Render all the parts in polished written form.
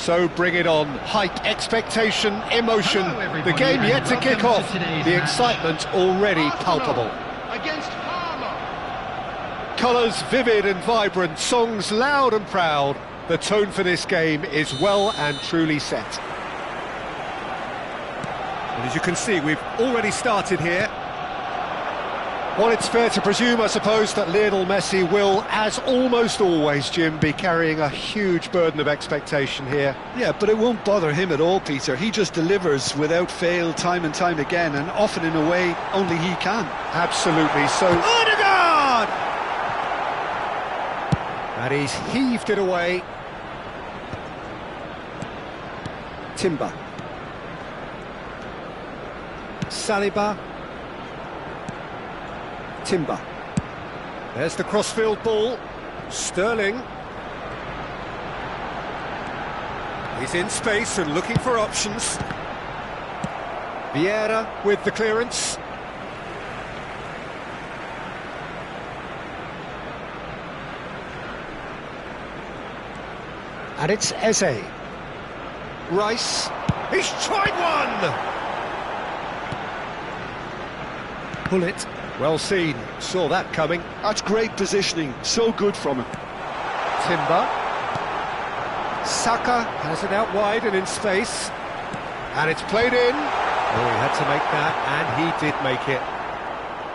So bring it on. Hype, expectation, emotion. The game yet to kick off. The excitement already palpable. Against Parma. Colours vivid and vibrant, songs loud and proud. The tone for this game is well and truly set. And as you can see, we've already started here. Well, it's fair to presume, I suppose, that Lionel Messi will, as almost always, Jim, be carrying a huge burden of expectation here. Yeah, but it won't bother him at all, Peter. He just delivers without fail time and time again, and often in a way only he can. Absolutely, so... Odegaard! And he's heaved it away. Timber. Saliba. Timber. There's the crossfield ball. Sterling. He's in space and looking for options. Vieira with the clearance. And it's Eze. Rice. He's tried one! Bullet. Well seen. Saw that coming. That's great positioning. So good from him. Timber. Saka has it out wide and in space. And it's played in. Oh, he had to make that, and he did make it.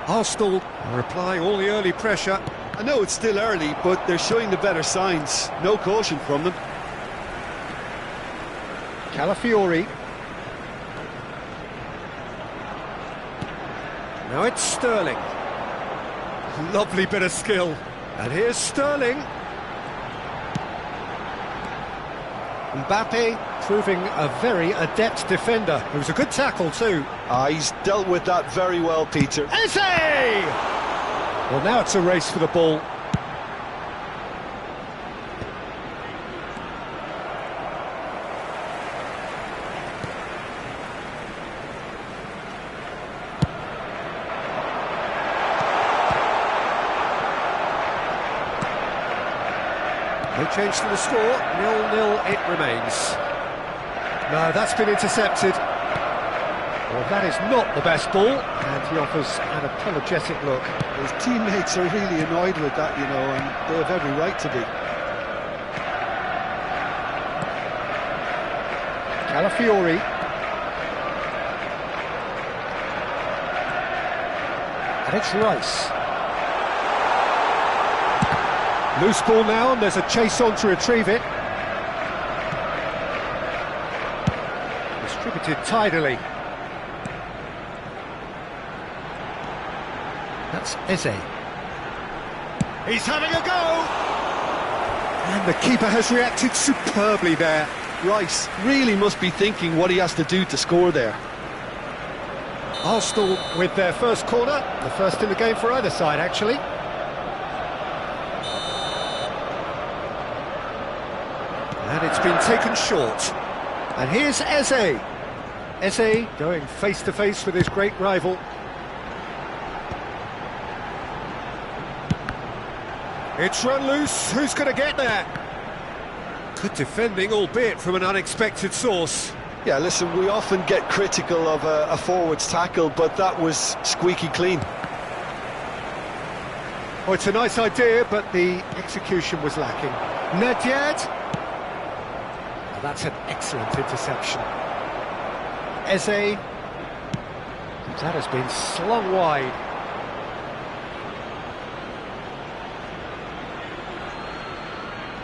Arsenal are applying all the early pressure. I know it's still early, but they're showing the better signs. No caution from them. Calafiori. Now it's Sterling. Lovely bit of skill. And here's Sterling. Mbappe proving a very adept defender. It was a good tackle too. He's dealt with that very well, Peter. Eze! Well, now it's a race for the ball. No change to the score, 0-0 it remains. No, that's been intercepted. Well, that is not the best ball, and he offers an apologetic look. His teammates are really annoyed with that, you know, and they have every right to be. Calafiori. And it's Rice. Loose ball now, and there's a chase on to retrieve it. Distributed tidily. That's Eze. He's having a go! And the keeper has reacted superbly there. Rice really must be thinking what he has to do to score there. Arsenal with their first corner, the first in the game for either side, actually. And it's been taken short. And here's Eze. Eze going face-to-face with his great rival. It's run loose. Who's going to get there? Good defending, albeit from an unexpected source. Yeah, listen, we often get critical of a forward's tackle, but that was squeaky clean. Oh, it's a nice idea, but the execution was lacking. Nedved. That's an excellent interception. Eze. That has been slung wide.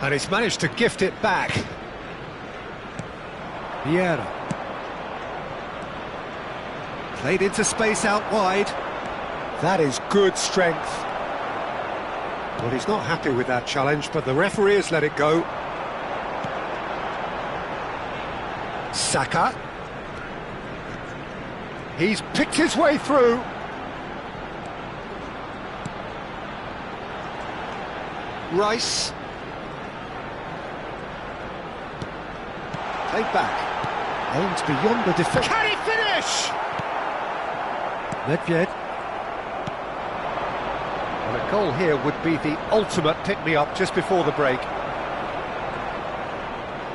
And he's managed to gift it back. Vieira. Played into space out wide. That is good strength. Well, he's not happy with that challenge, but the referee has let it go. Saka. He's picked his way through. Rice. Played back. Aimed beyond the defence. Can he finish? Nedved. Well, a goal here would be the ultimate pick-me-up just before the break.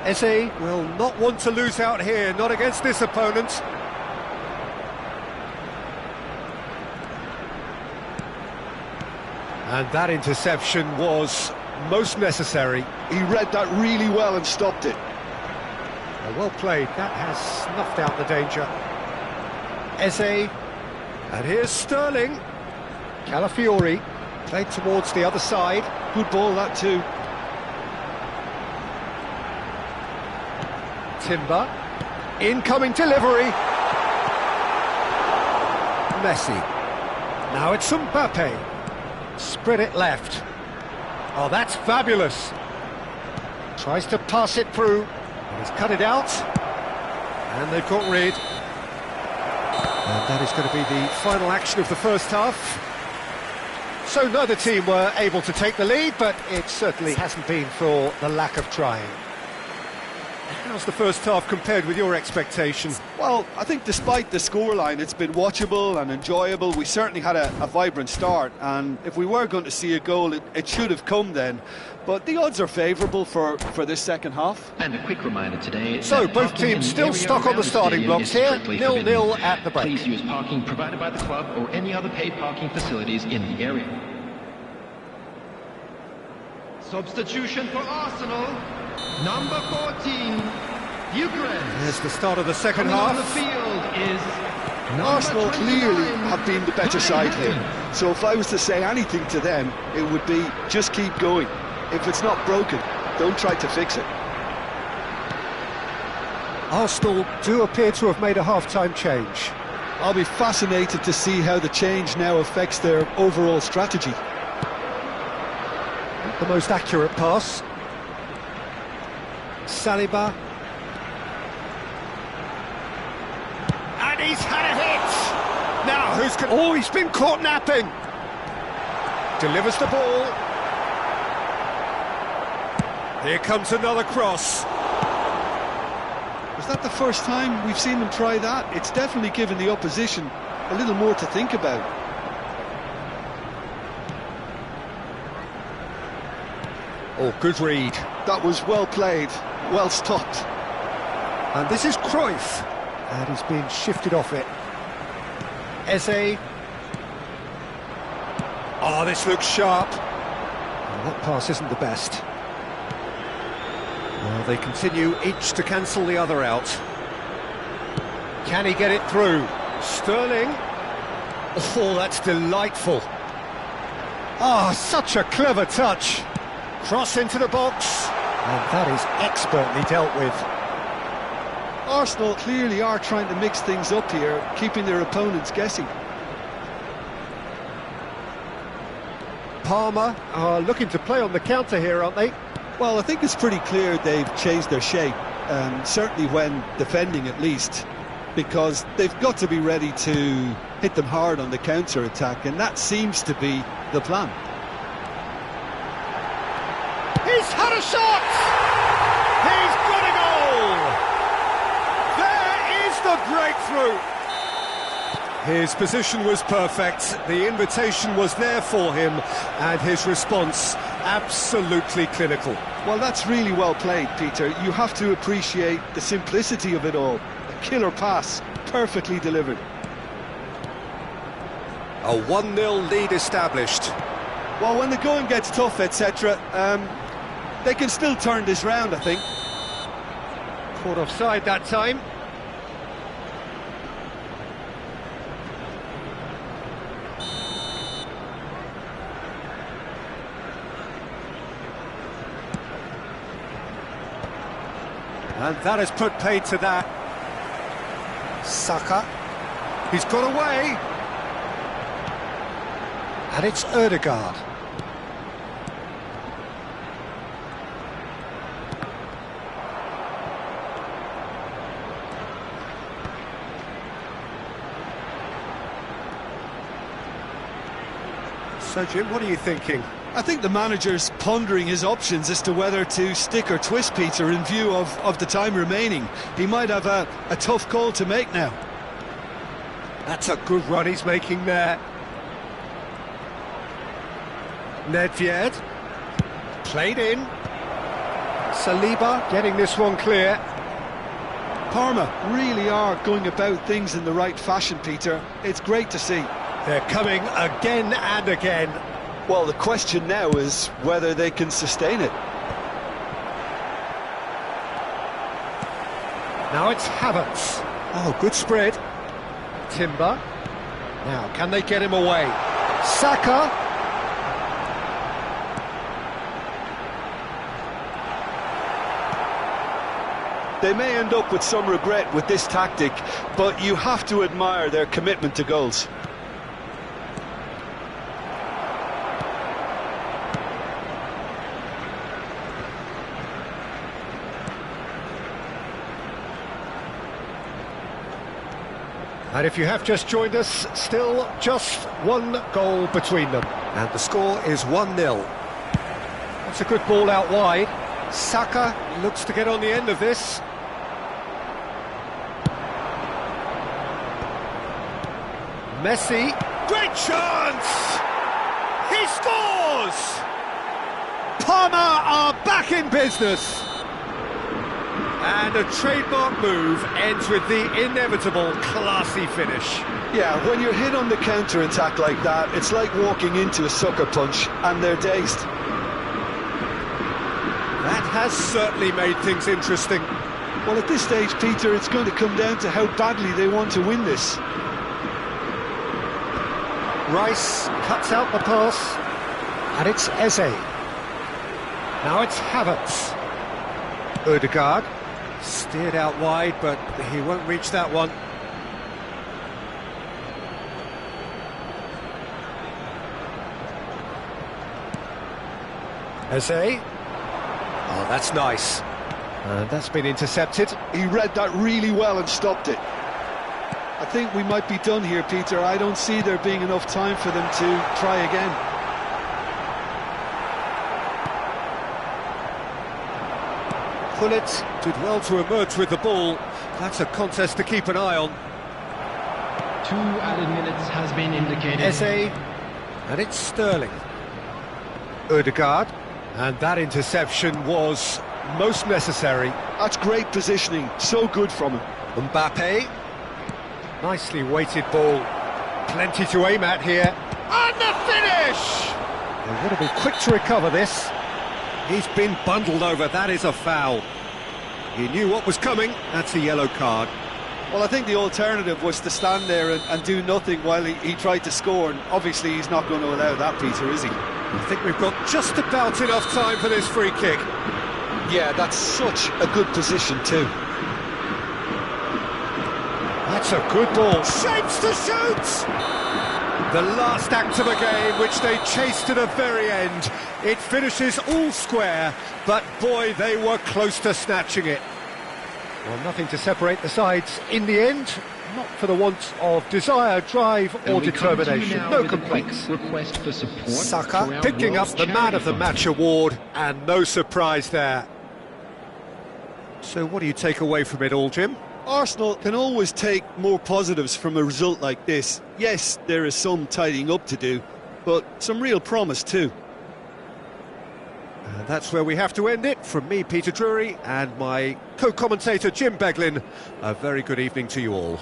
Eze will not want to lose out here, not against this opponent. And that interception was most necessary. He read that really well and stopped it. Well played, that has snuffed out the danger. Eze, and here's Sterling. Calafiori, played towards the other side. Good ball, that too. Timber, incoming delivery. Messi. Now it's Mbappe. Spread it left. Oh, that's fabulous. Tries to pass it through. He's cut it out. And they've got rid. And that is going to be the final action of the first half. So neither team were able to take the lead, but it certainly hasn't been for the lack of trying. How's the first half compared with your expectation? Well, I think despite the scoreline, it's been watchable and enjoyable. We certainly had a vibrant start, and if we were going to see a goal, it should have come then. But the odds are favourable for this second half. And a quick reminder today... So both teams still stuck on the starting blocks here, 0-0 at the break. Please use parking provided by the club or any other paid parking facilities in the area. Substitution for Arsenal, number 14, Bucharest. There's the start of the second Coming on half. the field is Arsenal number clearly 29, have been the better side here. So if I was to say anything to them, it would be just keep going. If it's not broken, don't try to fix it. Arsenal do appear to have made a half-time change. I'll be fascinated to see how the change now affects their overall strategy. The most accurate pass. Saliba. And he's had a hit! Now, who's going... Oh, he's been caught napping! Delivers the ball. Here comes another cross. Is that the first time we've seen them try that? It's definitely given the opposition a little more to think about. Oh, good read. That was well played, well stopped. And this is Cruyff. And he's been shifted off it. Eze. Oh, this looks sharp. Oh, that pass isn't the best. Well, they continue each to cancel the other out. Can he get it through? Sterling. Oh, that's delightful. Ah, such a clever touch. Cross into the box. And that is expertly dealt with. Arsenal clearly are trying to mix things up here, keeping their opponents guessing. Palmer are looking to play on the counter here, aren't they? Well, I think it's pretty clear they've changed their shape, certainly when defending at least, because they've got to be ready to hit them hard on the counter-attack, and that seems to be the plan. He's had a shot! He's got a goal! There is the breakthrough! His position was perfect, the invitation was there for him, and his response absolutely clinical. Well, that's really well played, Peter. You have to appreciate the simplicity of it all. A killer pass, perfectly delivered. A 1-0 lead established. Well, when the going gets tough, etc., they can still turn this round, I think. Caught offside that time. And that has put paid to that. Saka. He's got away. And it's Ødegaard. So, Jim, what are you thinking? I think the manager's pondering his options as to whether to stick or twist, Peter, in view of the time remaining. He might have a tough call to make now. That's a good run he's making there. Nedved. Played in. Saliba getting this one clear. Parma really are going about things in the right fashion, Peter. It's great to see. They're coming again and again. Well, the question now is whether they can sustain it. Now it's Havertz. Oh, good spread. Timber. Now, can they get him away? Saka. They may end up with some regret with this tactic, but you have to admire their commitment to goals. And if you have just joined us, still just one goal between them. And the score is 1-0. That's a good ball out wide. Saka looks to get on the end of this. Messi, great chance! He scores! Parma are back in business! And a trademark move ends with the inevitable classy finish. Yeah, when you're hit on the counter-attack like that, it's like walking into a sucker punch, and they're dazed. That has certainly made things interesting. Well, at this stage, Peter, it's going to come down to how badly they want to win this. Rice cuts out the pass, and it's Eze. Now it's Havertz. Odegaard, steered out wide, but he won't reach that one. Eze. Oh, that's nice. And that's been intercepted. He read that really well and stopped it. I think we might be done here, Peter. I don't see there being enough time for them to try again. Gullit did well to emerge with the ball. That's a contest to keep an eye on. 2 added minutes has been indicated. Eze, and it's Sterling. Odegaard, and that interception was most necessary. That's great positioning, so good from him. Mbappe, nicely weighted ball, plenty to aim at here. And the finish! They've got to be quick to recover this. He's been bundled over, that is a foul. He knew what was coming, that's a yellow card. Well, I think the alternative was to stand there and do nothing while he tried to score, and obviously he's not going to allow that, Peter, is he? I think we've got just about enough time for this free kick. Yeah, that's such a good position too. That's a good ball. Shapes to shoot! The last act of a game, which they chased to the very end. It finishes all square, but boy, they were close to snatching it. Well, nothing to separate the sides in the end, not for the want of desire, drive or determination. No complaints. Request for support. Saka picking up the Man of the Match award, and no surprise there. So what do you take away from it all, Jim? Arsenal can always take more positives from a result like this. Yes, there is some tidying up to do, but some real promise too. And that's where we have to end it. From me, Peter Drury, and my co-commentator, Jim Beglin, a very good evening to you all.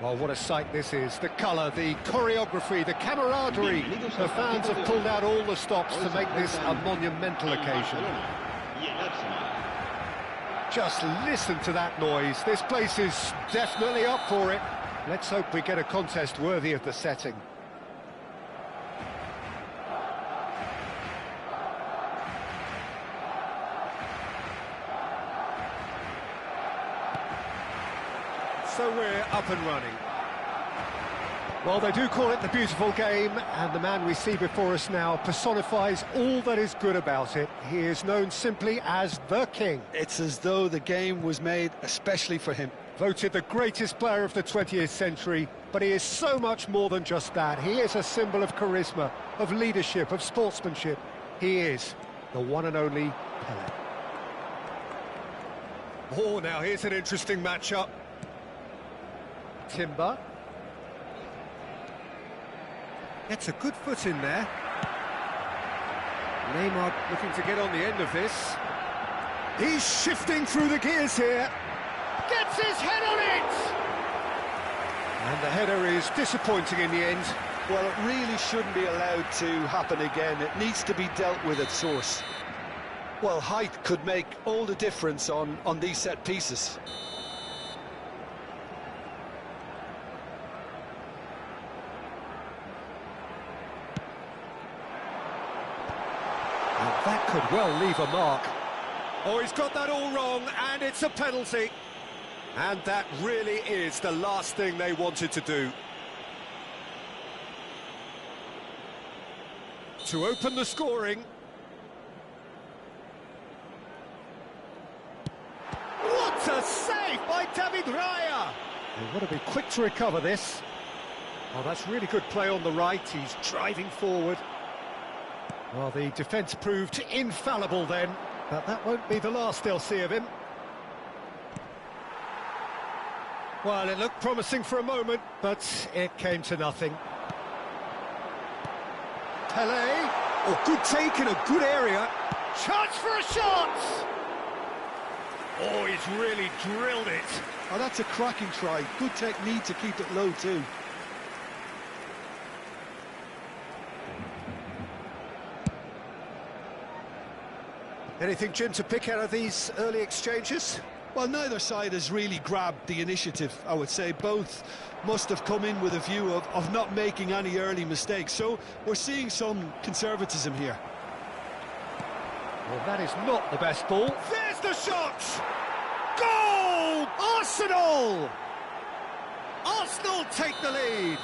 Well, what a sight this is. The colour, the choreography, the camaraderie. The fans have pulled out all the stops to make this a monumental occasion. Just listen to that noise. This place is definitely up for it. Let's hope we get a contest worthy of the setting. So we're up and running. Well, they do call it the beautiful game, and the man we see before us now personifies all that is good about it. He is known simply as the King. It's as though the game was made especially for him. Voted the greatest player of the 20th century, but he is so much more than just that. He is a symbol of charisma, of leadership, of sportsmanship. He is the one and only Pelé. Oh, now here's an interesting matchup. Timber gets a good foot in there. Neymar looking to get on the end of this. He's shifting through the gears here. Gets his head on it! And the header is disappointing in the end. Well, it really shouldn't be allowed to happen again. It needs to be dealt with at source. Well, height could make all the difference on these set pieces. That could well leave a mark. Oh, he's got that all wrong, and it's a penalty. And that really is the last thing they wanted to do. To open the scoring. What a save by David Raya! They want to be quick to recover this. Oh, that's really good play on the right. He's driving forward. Well, the defence proved infallible then, but that won't be the last they'll see of him. Well, it looked promising for a moment, but it came to nothing. Pelé, oh, good take in a good area. Chance for a shot! Oh, he's really drilled it. Oh, that's a cracking try. Good technique to keep it low too. Anything, Jim, to pick out of these early exchanges? Well, neither side has really grabbed the initiative, I would say. Both must have come in with a view of not making any early mistakes. So we're seeing some conservatism here. Well, that is not the best ball. There's the shot! Goal! Arsenal! Arsenal take the lead.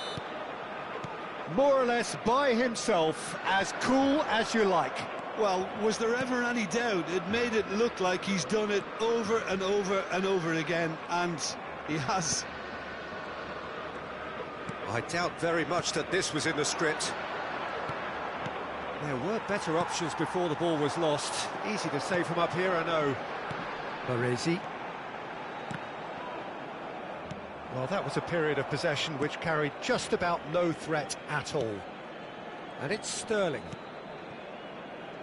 More or less by himself, as cool as you like. Well, was there ever any doubt? It made it look like he's done it over and over and over again, and he has. I doubt very much that this was in the script. There were better options before the ball was lost. Easy to say from up here, I know. Baresi. Well, that was a period of possession which carried just about no threat at all. And it's Sterling.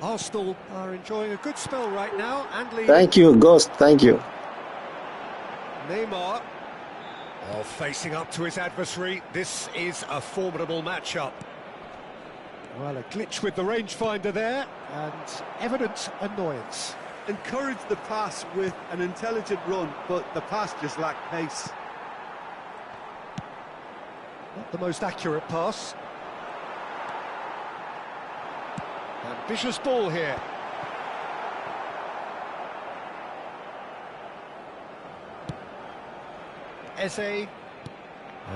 Arsenal are enjoying a good spell right now and leading. Thank you, Ghost, thank you. Neymar. Oh, facing up to his adversary. This is a formidable matchup. Well, a glitch with the rangefinder there, and evident annoyance. Encouraged the pass with an intelligent run, but the pass just lacked pace. Not the most accurate pass. Ambitious ball here. Eze. And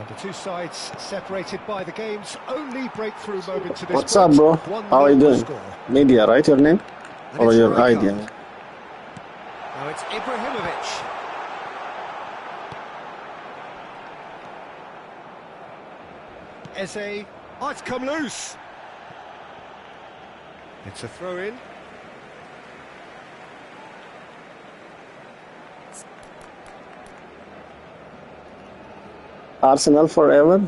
the two sides separated by the game's only breakthrough moment to this What's up, bro? How are you doing? Media, right, your name? Or your ID? Now it's Ibrahimovic. Eze. Oh, it's come loose. It's a throw-in. Arsenal forever?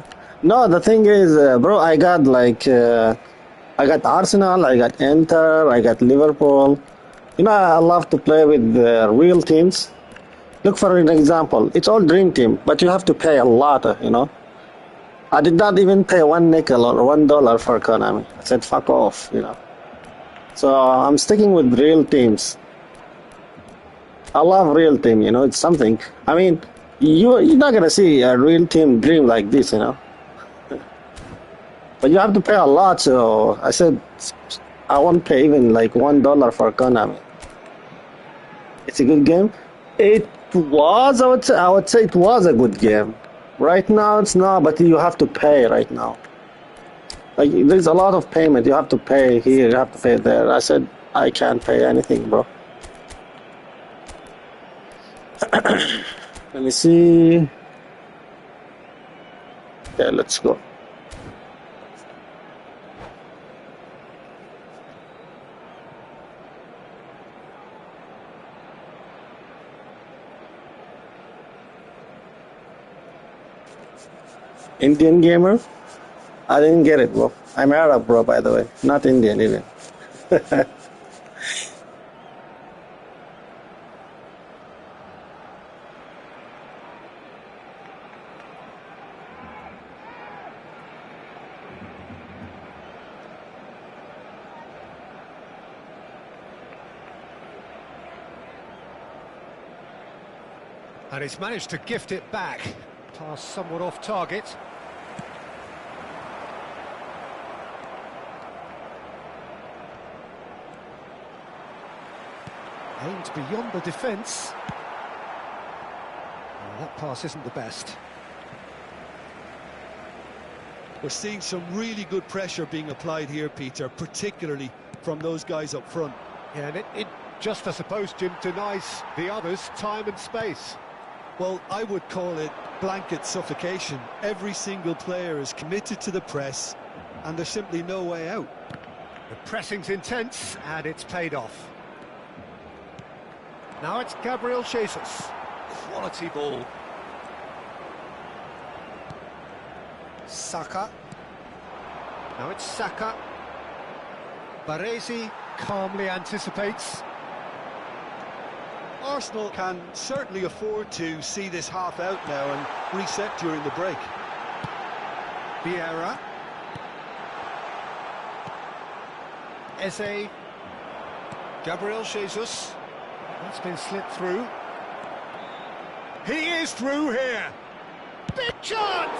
No, the thing is, bro, I got Arsenal, I got Inter, I got Liverpool. You know, I love to play with the real teams. Look for an example. It's all dream team, but you have to pay a lot, you know. I did not even pay one nickel or $1 for Konami. I said, fuck off, you know. So I'm sticking with real teams. I love real team, you know. It's something. I mean, you're not gonna see a real team dream like this, you know. But you have to pay a lot. So I said, I won't pay even like $1 for Konami. It's a good game. It was. I would say it was a good game. Right now it's not, but you have to pay right now. Like there's a lot of payment. You have to pay here, you have to pay there. I said I can't pay anything, bro. Let me see. Yeah, let's go. Indian gamer? I didn't get it, bro. I'm Arab, bro, by the way. Not Indian, even. And he's managed to gift it back. Pass somewhat off target. Aimed beyond the defence. Oh, that pass isn't the best. We're seeing some really good pressure being applied here, Peter, particularly from those guys up front. Yeah, and it just, I suppose, Jim, denies the others time and space. Well, I would call it blanket suffocation. Every single player is committed to the press, and there's simply no way out. The pressing's intense, and it's paid off. Now it's Gabriel Jesus. Quality ball. Saka. Now it's Saka. Baresi calmly anticipates. Arsenal can certainly afford to see this half out now and reset during the break. Vieira. Eze. Gabriel Jesus. That's been slipped through. He is through here. Big chance!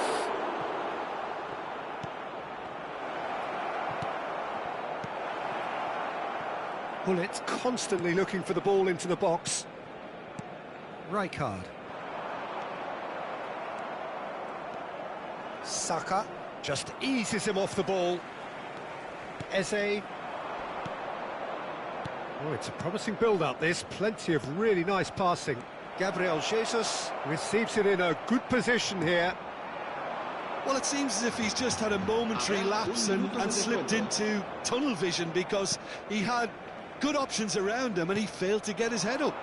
Bullet constantly looking for the ball into the box. Rijkaard. Saka just eases him off the ball. Eze. Oh, it's a promising build-up, this. Plenty of really nice passing. Gabriel Jesus receives it in a good position here. Well, it seems as if he's just had a momentary lapse and slipped into tunnel vision, because he had good options around him and he failed to get his head up.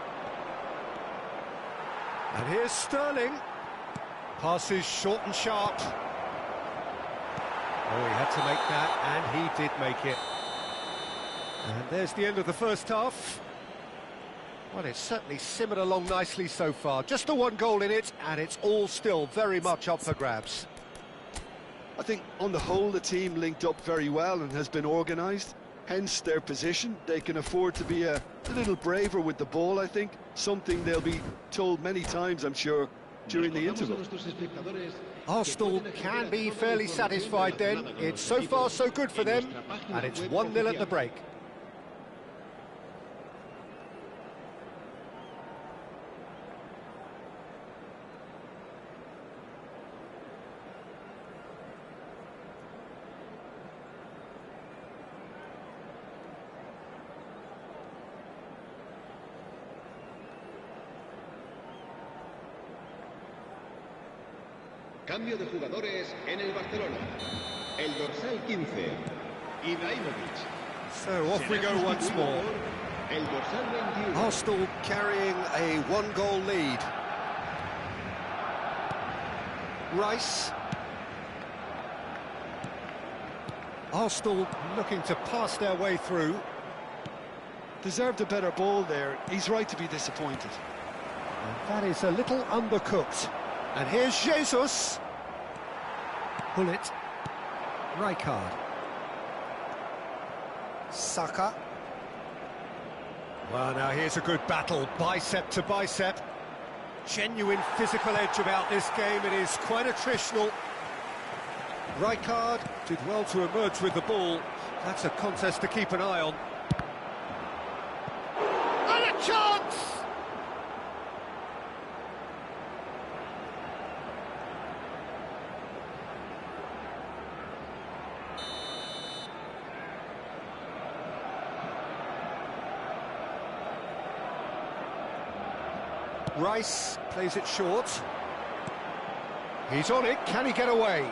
And here's Sterling. Passes short and sharp. Oh, he had to make that, and he did make it. And there's the end of the first half. Well, it's certainly simmered along nicely so far. Just the one goal in it, and it's all still very much up for grabs. I think on the whole the team linked up very well and has been organised, hence their position. They can afford to be a little braver with the ball, I think, something they'll be told many times, I'm sure, during the interval. Arsenal can be fairly satisfied then. It's so far so good for them, and it's 1-0 at the break. Cambio de jugadores en el Barcelona. El dorsal 15, Ibrahimovic. So off we go once more. El dorsal 21. Arsenal carrying a one-goal lead. Rice. Arsenal looking to pass their way through. Deserved a better ball there. He's right to be disappointed. And that is a little undercooked. And here's Jesus. Bullet. Rijkaard. Saka. Well, now here's a good battle, bicep to bicep. Genuine physical edge about this game, it is quite attritional. Rijkaard did well to emerge with the ball. That's a contest to keep an eye on. And a chance! Rice plays it short. He's on it, can he get away?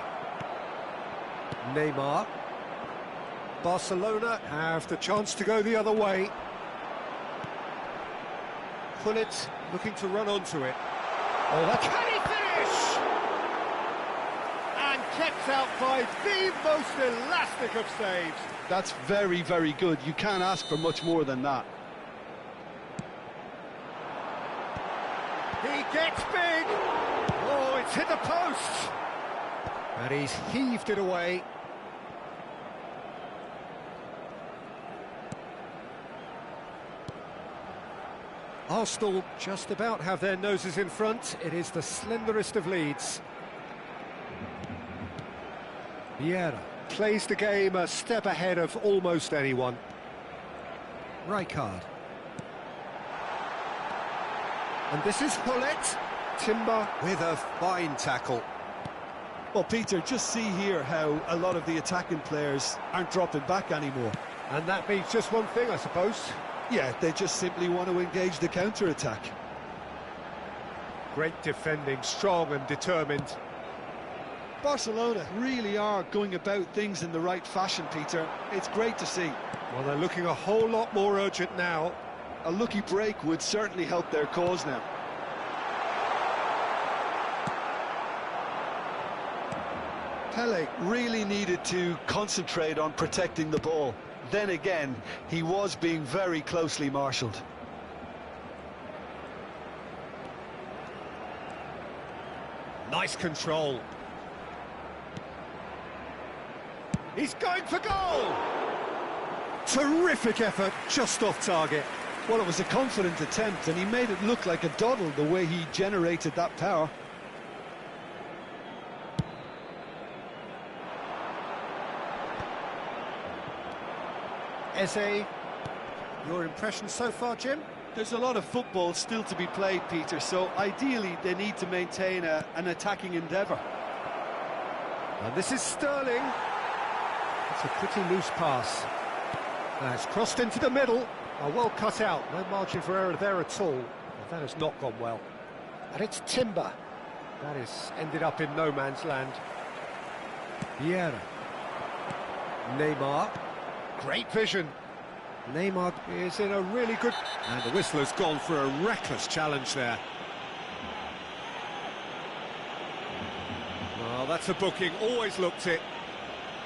Neymar. Barcelona have the chance to go the other way. Gullit looking to run onto it. Oh, that can he finish? And kept out by the most elastic of saves. That's very, very good. You can't ask for much more than that. He gets big! Oh, it's hit the post! And he's heaved it away. Arsenal just about have their noses in front. It is the slenderest of leads. Vieira plays the game a step ahead of almost anyone. Rijkaard. And this is Gullit. Timber with a fine tackle. Well, Peter, just see here how a lot of the attacking players aren't dropping back anymore. And that means just one thing, I suppose. Yeah, they just simply want to engage the counter-attack. Great defending, strong and determined. Barcelona really are going about things in the right fashion, Peter. It's great to see. Well, they're looking a whole lot more urgent now. A lucky break would certainly help their cause now. Pele really needed to concentrate on protecting the ball. Then again, he was being very closely marshalled. Nice control. He's going for goal! Terrific effort, just off target. Well, it was a confident attempt, and he made it look like a doddle the way he generated that power. Eze, your impression so far, Jim? There's a lot of football still to be played, Peter, so ideally they need to maintain an attacking endeavour. And this is Sterling. It's a pretty loose pass. It's crossed into the middle. Oh, well cut out, no margin for error there at all. Well, that has not gone well. And it's Timber. That has ended up in no man's land. Vieira. Neymar. Great vision. Neymar is in a really good... And the whistler's gone for a reckless challenge there. Well, that's a booking, always looked it.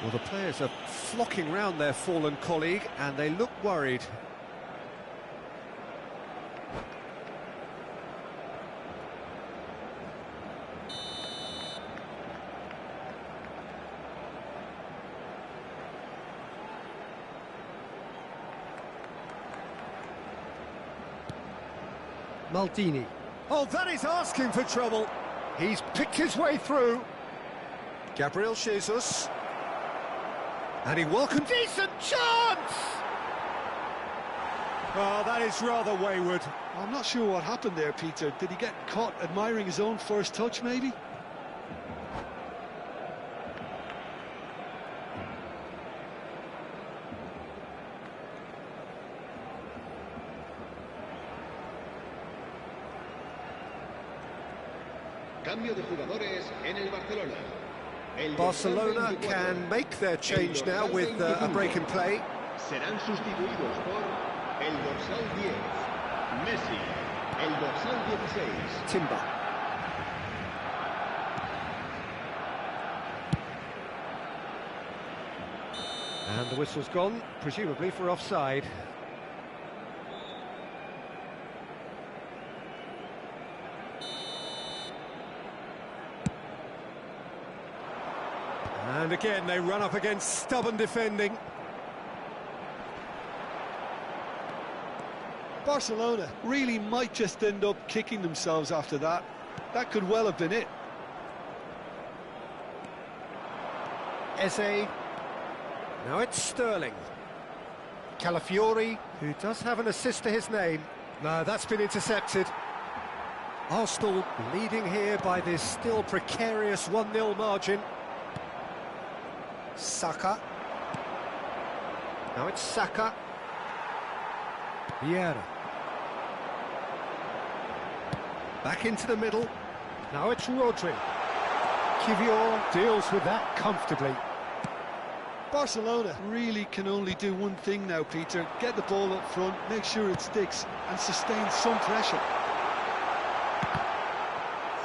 Well, the players are flocking round their fallen colleague and they look worried. Maldini. Oh, that is asking for trouble. He's picked his way through. Gabriel Jesus. And he welcomed... Decent chance! Oh, that is rather wayward. I'm not sure what happened there, Peter. Did he get caught admiring his own first touch, maybe? Cambio de jugadores en el Barcelona. Barcelona can make their change now with a break in play. Serán sustituidos por el dorsal 10, Messi, el dorsal 16. Timber. And the whistle's gone, presumably for offside. And again, they run up against stubborn defending. Barcelona really might just end up kicking themselves after that. That could well have been it. Eze. Now it's Sterling. Calafiori, who does have an assist to his name. No, that's been intercepted. Arsenal leading here by this still precarious 1-0 margin. Saka. Now it's Saka. Vieira. Back into the middle. Now it's Rodri. Kivior deals with that comfortably. Barcelona really can only do one thing now, Peter. Get the ball up front, make sure it sticks, and sustain some pressure.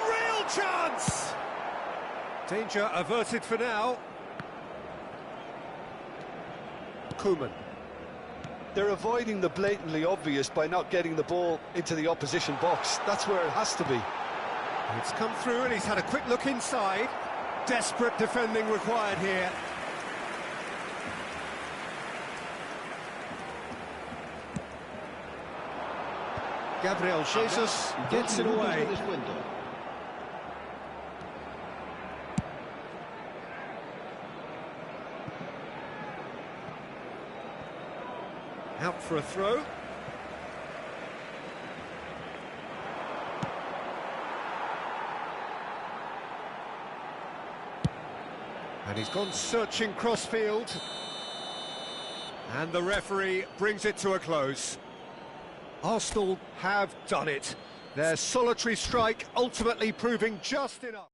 Real chance! Danger averted for now. Koeman. They're avoiding the blatantly obvious by not getting the ball into the opposition box. That's where it has to be. It's come through and he's had a quick look inside. Desperate defending required here. Gabriel Jesus gets it away. Out for a throw. And he's gone searching crossfield. And the referee brings it to a close. Arsenal have done it. Their solitary strike ultimately proving just enough.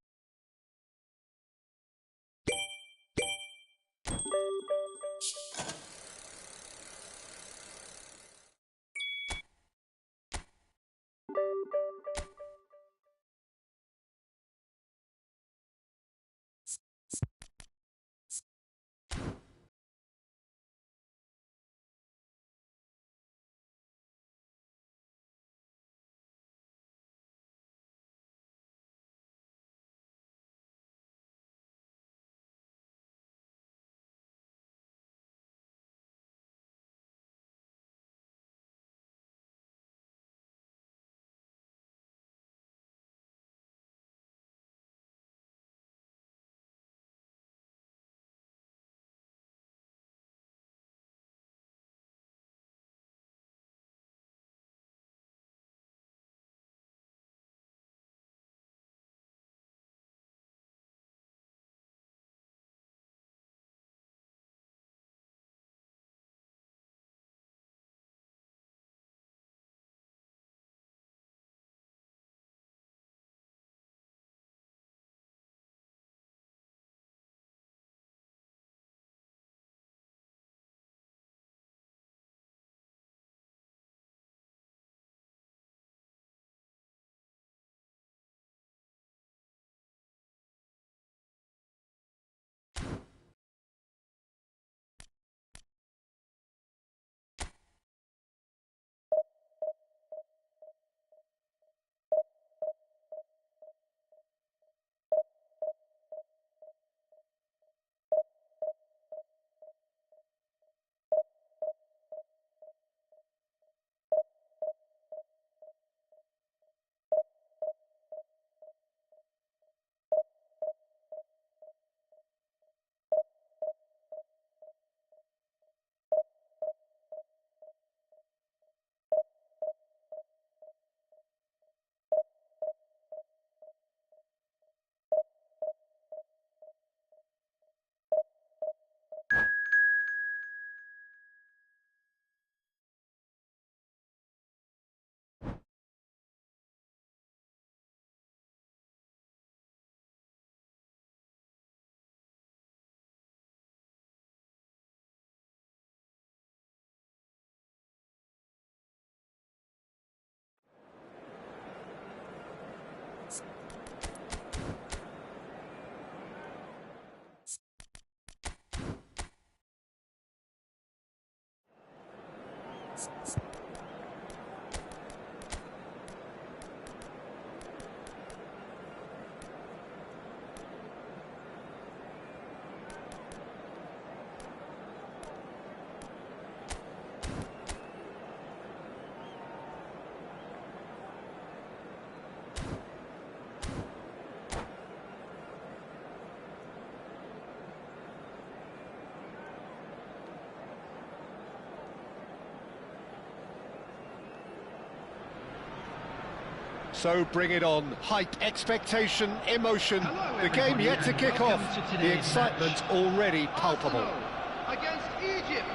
So bring it on. Hype, expectation, emotion. Hello, The game everybody, yet to and kick welcome off. to The today's excitement match. already palpable. Arsenal against Egypt.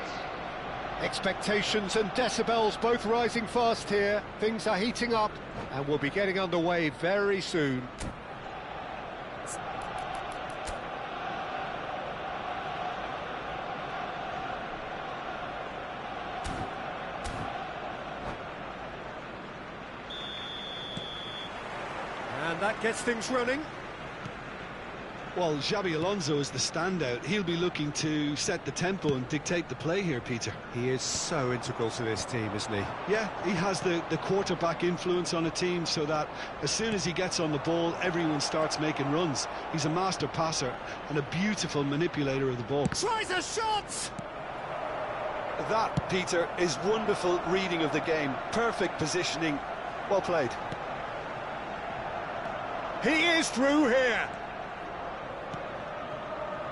Expectations and decibels both rising fast here. Things are heating up and we'll be getting underway very soon. And that gets things running. Well, Xabi Alonso is the standout. He'll be looking to set the tempo and dictate the play here, Peter. He is so integral to this team, isn't he? Yeah, he has the quarterback influence on a team so that as soon as he gets on the ball, everyone starts making runs. He's a master passer and a beautiful manipulator of the ball. Tries a shot! That, Peter, is wonderful reading of the game. Perfect positioning. Well played. He is through here!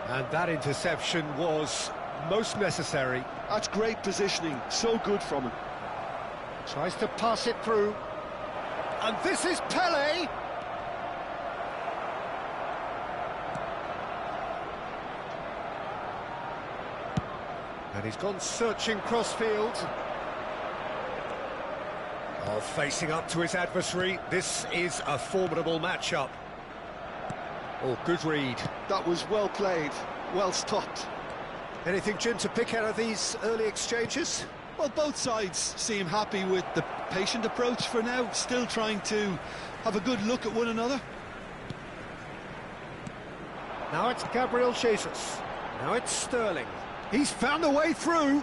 And that interception was most necessary. That's great positioning. So good from him. Tries to pass it through. And this is Pele! And he's gone searching crossfield. Oh, facing up to his adversary. This is a formidable matchup. Oh, good read. That was well played. Well stopped. Anything, Jim, to pick out of these early exchanges? Well, both sides seem happy with the patient approach for now, still trying to have a good look at one another. Now it's Gabriel Jesus. Now it's Sterling. He's found a way through.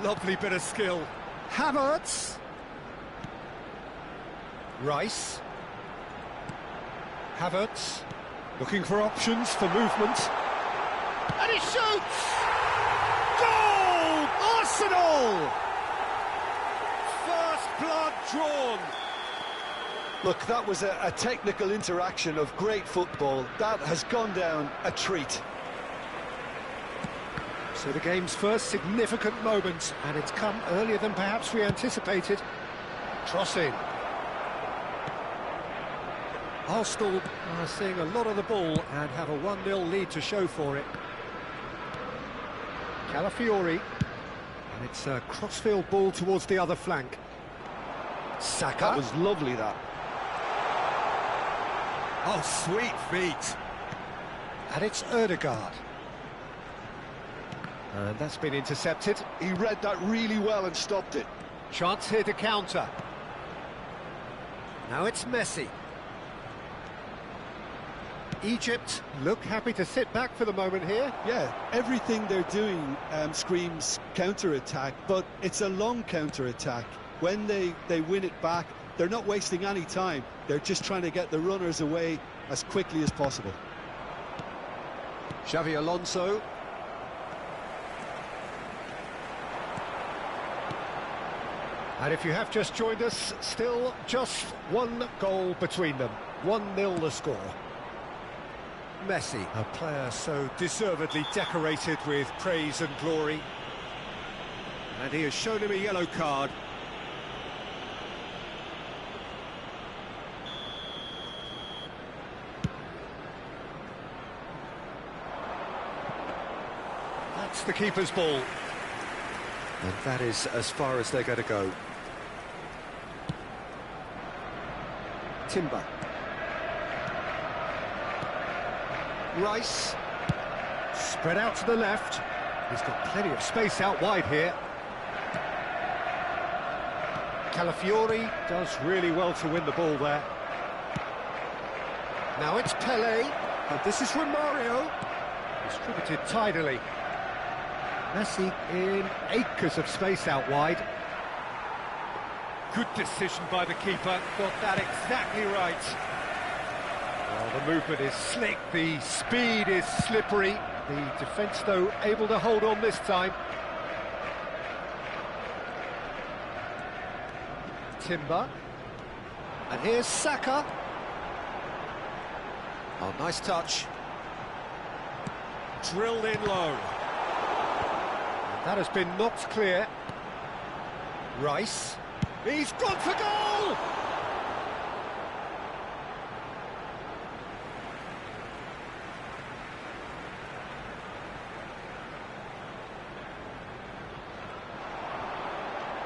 Lovely bit of skill. Havertz. Rice. Havertz. Looking for options for movement. And he shoots! Goal! Arsenal! First blood drawn. Look, that was a technical interaction of great football. That has gone down a treat. So the game's first significant moment, and it's come earlier than perhaps we anticipated. Cross in. Arsenal are seeing a lot of the ball and have a 1-0 lead to show for it. Calafiori. And it's a crossfield ball towards the other flank. Saka. That was lovely, that. Oh, sweet feet. And it's Ødegaard. And that's been intercepted. He read that really well and stopped it. Chance here to counter. Now it's Messi. Egypt look happy to sit back for the moment here. Yeah, everything they're doing screams counter-attack, but it's a long counter-attack. When they win it back, they're not wasting any time. They're just trying to get the runners away as quickly as possible. Xabi Alonso. And if you have just joined us, still just one goal between them. 1-0 the score. Messi, a player so deservedly decorated with praise and glory. And he has shown him a yellow card. That's the keeper's ball. And that is as far as they're going to go. Timber. Rice. Spread out to the left. He's got plenty of space out wide here. Calafiori does really well to win the ball there. Now it's Pele. And this is Romario. Distributed tidily. Messi in acres of space out wide. Good decision by the keeper, got that exactly right. Well, the movement is slick, the speed is slippery. The defence, though, able to hold on this time. Timber. And here's Saka. Oh, nice touch. Drilled in low. That has been knocked clear. Rice. He's gone for goal!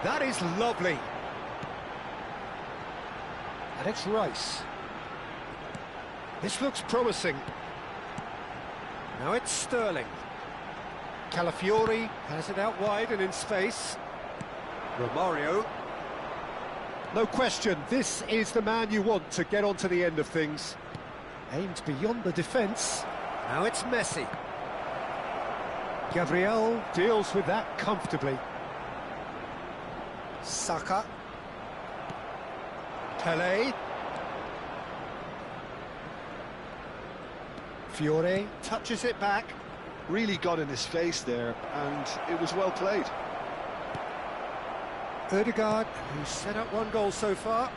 That is lovely. And it's Rice. This looks promising. Now it's Sterling. Calafiori has it out wide and in space. Romario. No question, this is the man you want to get onto the end of things. Aimed beyond the defence. Now it's Messi. Gabriel deals with that comfortably. Saka. Pelé. Fiore touches it back. Really got in his face there, and it was well played. Ødegaard, who's set up one goal so far.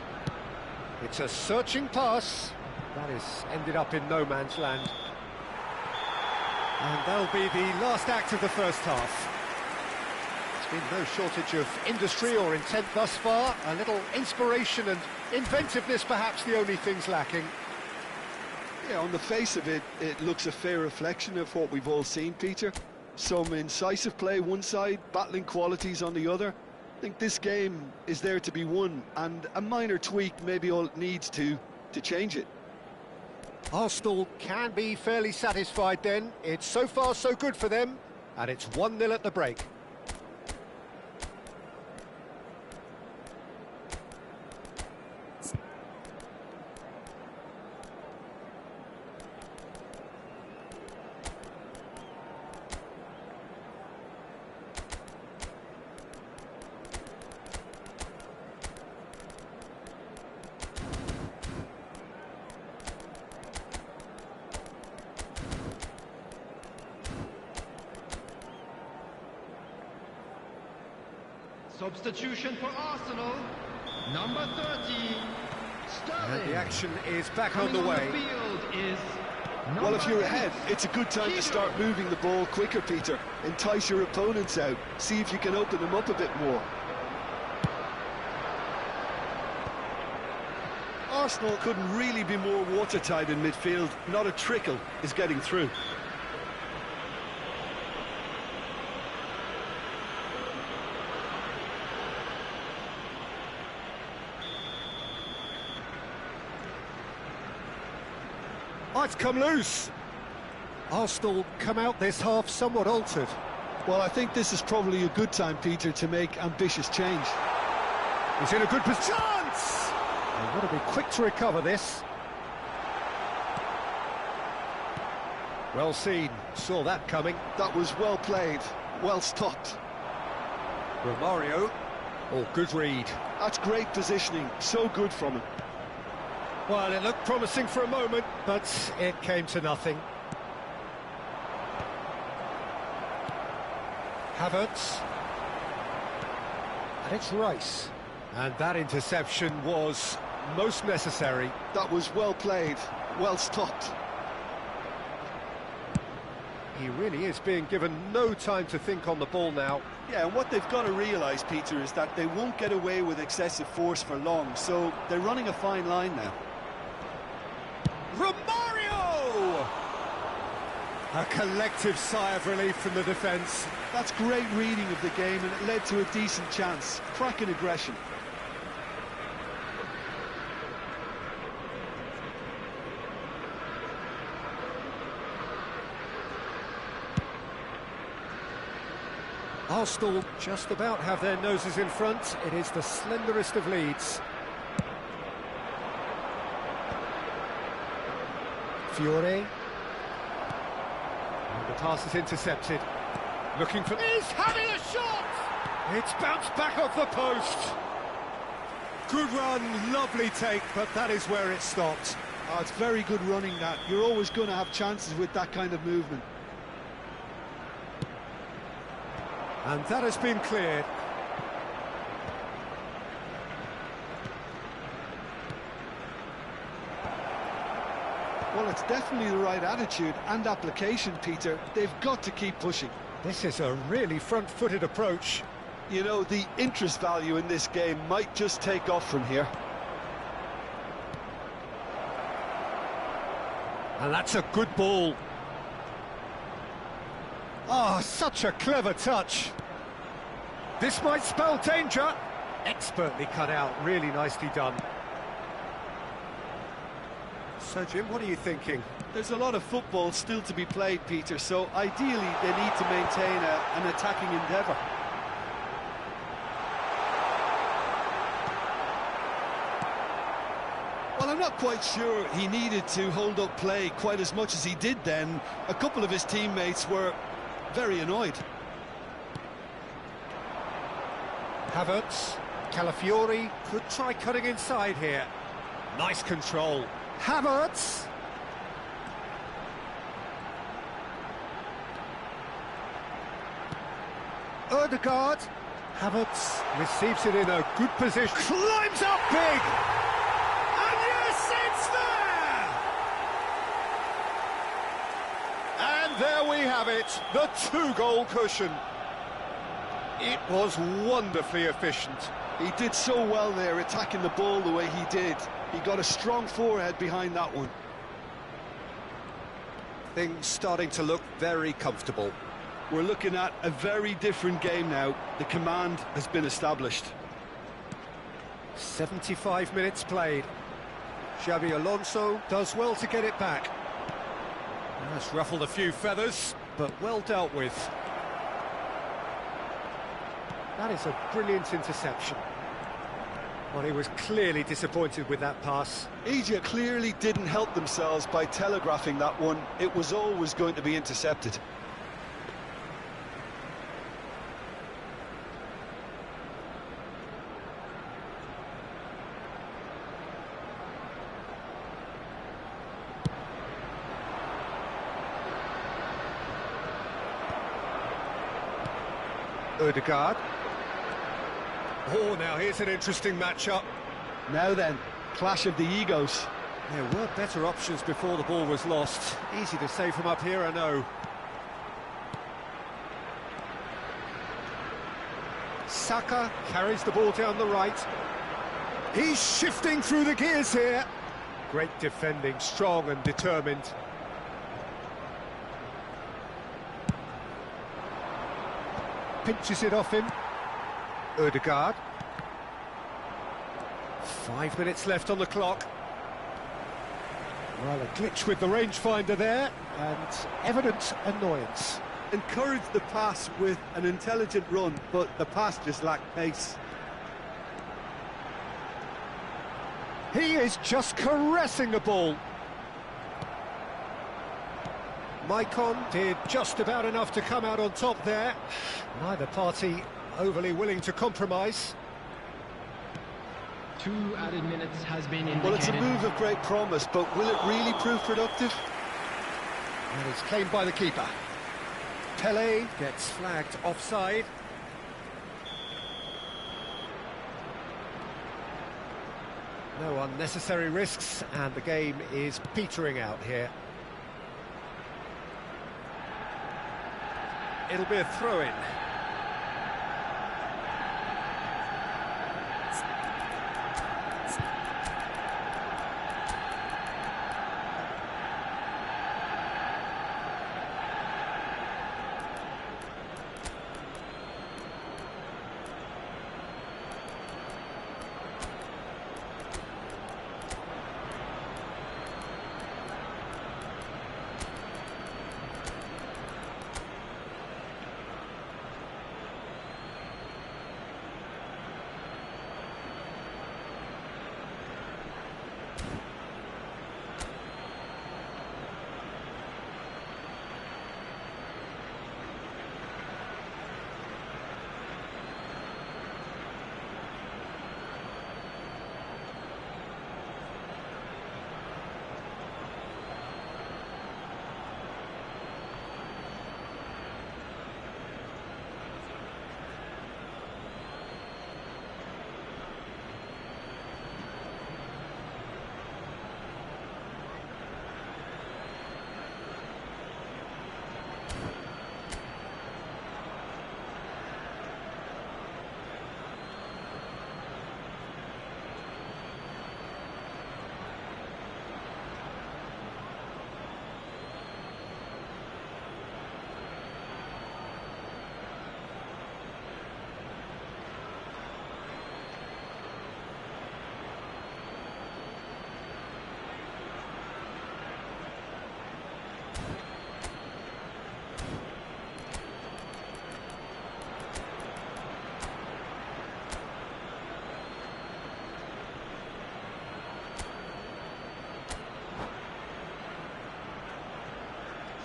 It's a searching pass. That has ended up in no man's land. And that'll be the last act of the first half. There's been no shortage of industry or intent thus far. A little inspiration and inventiveness, perhaps the only things lacking. Yeah, on the face of it, it looks a fair reflection of what we've all seen, Peter. Some incisive play one side, battling qualities on the other. I think this game is there to be won, and a minor tweak maybe all it needs to change it. Arsenal can be fairly satisfied then. It's so far so good for them, and it's 1-0 at the break. Substitution for Arsenal, number 30, Sterling. And the action is back Coming on the way. On the field is Well, if you're ahead, number it's a good time to 8, start moving the ball quicker, Peter. Entice your opponents out, see if you can open them up a bit more. Arsenal couldn't really be more watertight in midfield. Not a trickle is getting through. Oh, it's come loose. Arsenal come out this half somewhat altered. Well, I think this is probably a good time, Peter, to make ambitious change. He's in a good position. Chance! They've got to be quick to recover this. Well seen, saw that coming. That was well played, well stopped. Romario. Oh, good read. That's great positioning, so good from him. Well, it looked promising for a moment, but it came to nothing. Havertz. And it's Rice. And that interception was most necessary. That was well played, well stopped. He really is being given no time to think on the ball now. Yeah, and what they've got to realise, Peter, is that they won't get away with excessive force for long, so they're running a fine line now. Romario! A collective sigh of relief from the defence. That's great reading of the game, and it led to a decent chance. Cracking aggression. Arsenal just about have their noses in front. It is the slenderest of leads. Fiore. And the pass is intercepted. Looking for... He's having a shot! It's bounced back off the post. Good run, lovely take, but that is where it stopped. Oh, it's very good running, that. You're always going to have chances with that kind of movement. And that has been cleared. Well, it's definitely the right attitude and application, Peter. They've got to keep pushing. This is a really front-footed approach. You know, the interest value in this game might just take off from here. And that's a good ball. Oh, such a clever touch. This might spell danger. Expertly cut out, really nicely done. So, Jim, what are you thinking? There's a lot of football still to be played, Peter, so ideally they need to maintain an attacking endeavour. Well, I'm not quite sure he needed to hold up play quite as much as he did then. A couple of his teammates were very annoyed. Havertz, Calafiori could try cutting inside here. Nice control. Havertz. Ødegaard. Havertz receives it in a good position. Climbs up big! And yes, it's there! And there we have it, the two-goal cushion. It was wonderfully efficient. He did so well there, attacking the ball the way he did. He got a strong forehead behind that one. Things starting to look very comfortable. We're looking at a very different game now. The command has been established. 75 minutes played. Xabi Alonso does well to get it back. That's ruffled a few feathers, but well dealt with. That is a brilliant interception. Well, he was clearly disappointed with that pass. Egypt clearly didn't help themselves by telegraphing that one. It was always going to be intercepted. Ødegaard. Oh, now here's an interesting matchup. Now then, clash of the egos. There were better options before the ball was lost. Easy to say from up here, I know. Saka carries the ball down the right. He's shifting through the gears here. Great defending, strong and determined. Pinches it off him. Ødegaard. 5 minutes left on the clock. Well, a glitch with the rangefinder there, and evident annoyance. Encouraged the pass with an intelligent run, but the pass just lacked pace. He is just caressing the ball. Maicon did just about enough to come out on top there. Neither party overly willing to compromise. 2 added minutes has been indicated. Well, it's a move of great promise, but will it really prove productive? And it's claimed by the keeper. Pele gets flagged offside. No unnecessary risks, and the game is petering out here. It'll be a throw-in.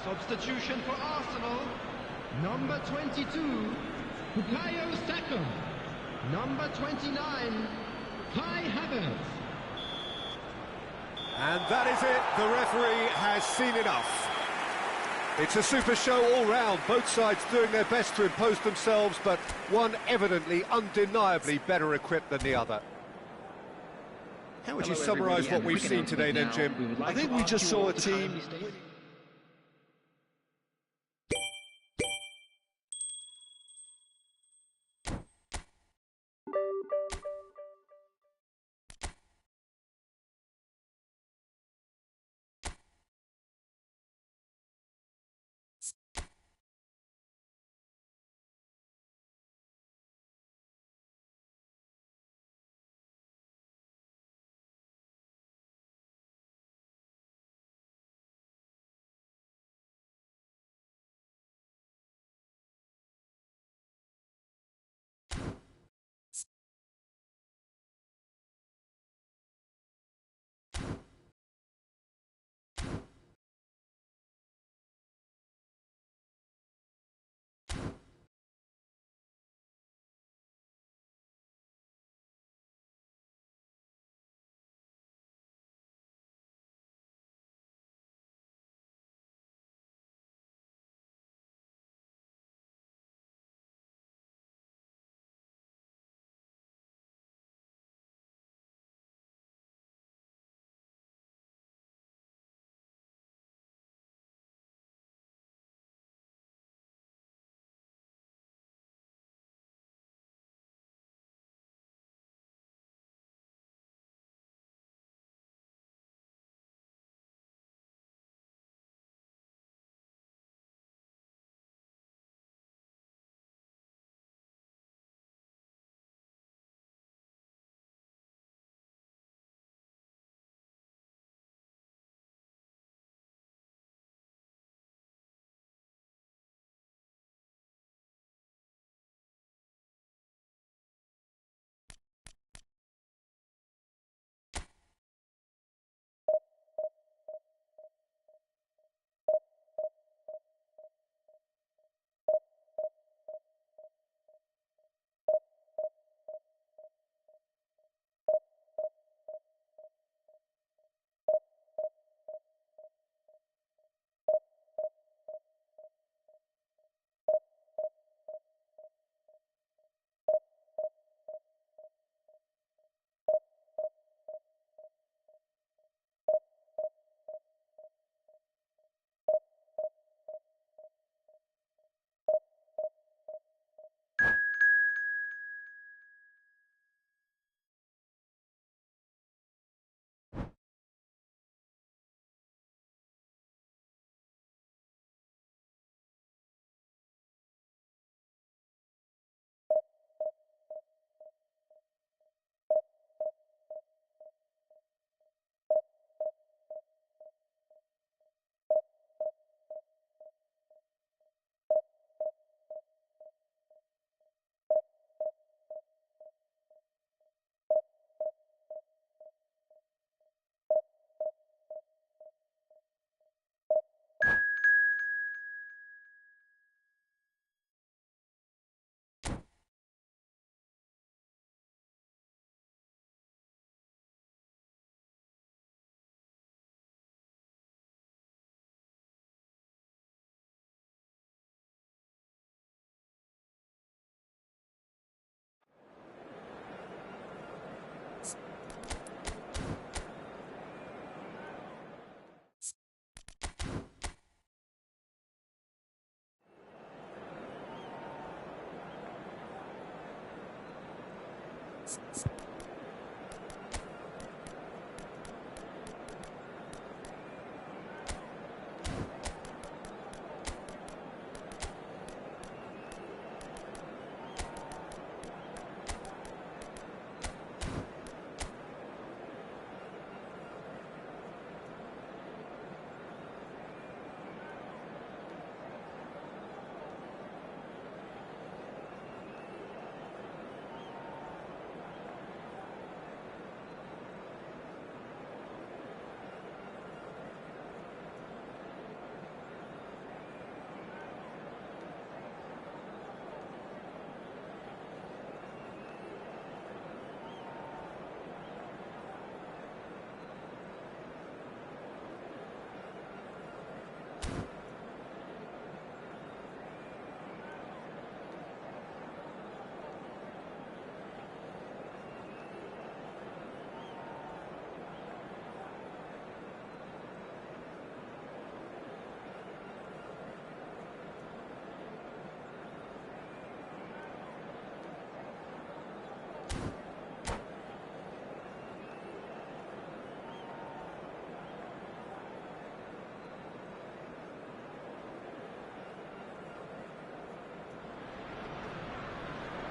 Substitution for Arsenal. Number 22, Bukayo Saka. Number 29, Kai Havertz. And that is it. The referee has seen enough. It's a super show all round. Both sides doing their best to impose themselves, but one evidently, undeniably better equipped than the other. How would you summarise what we've seen today then, Jim? I think we just saw a team...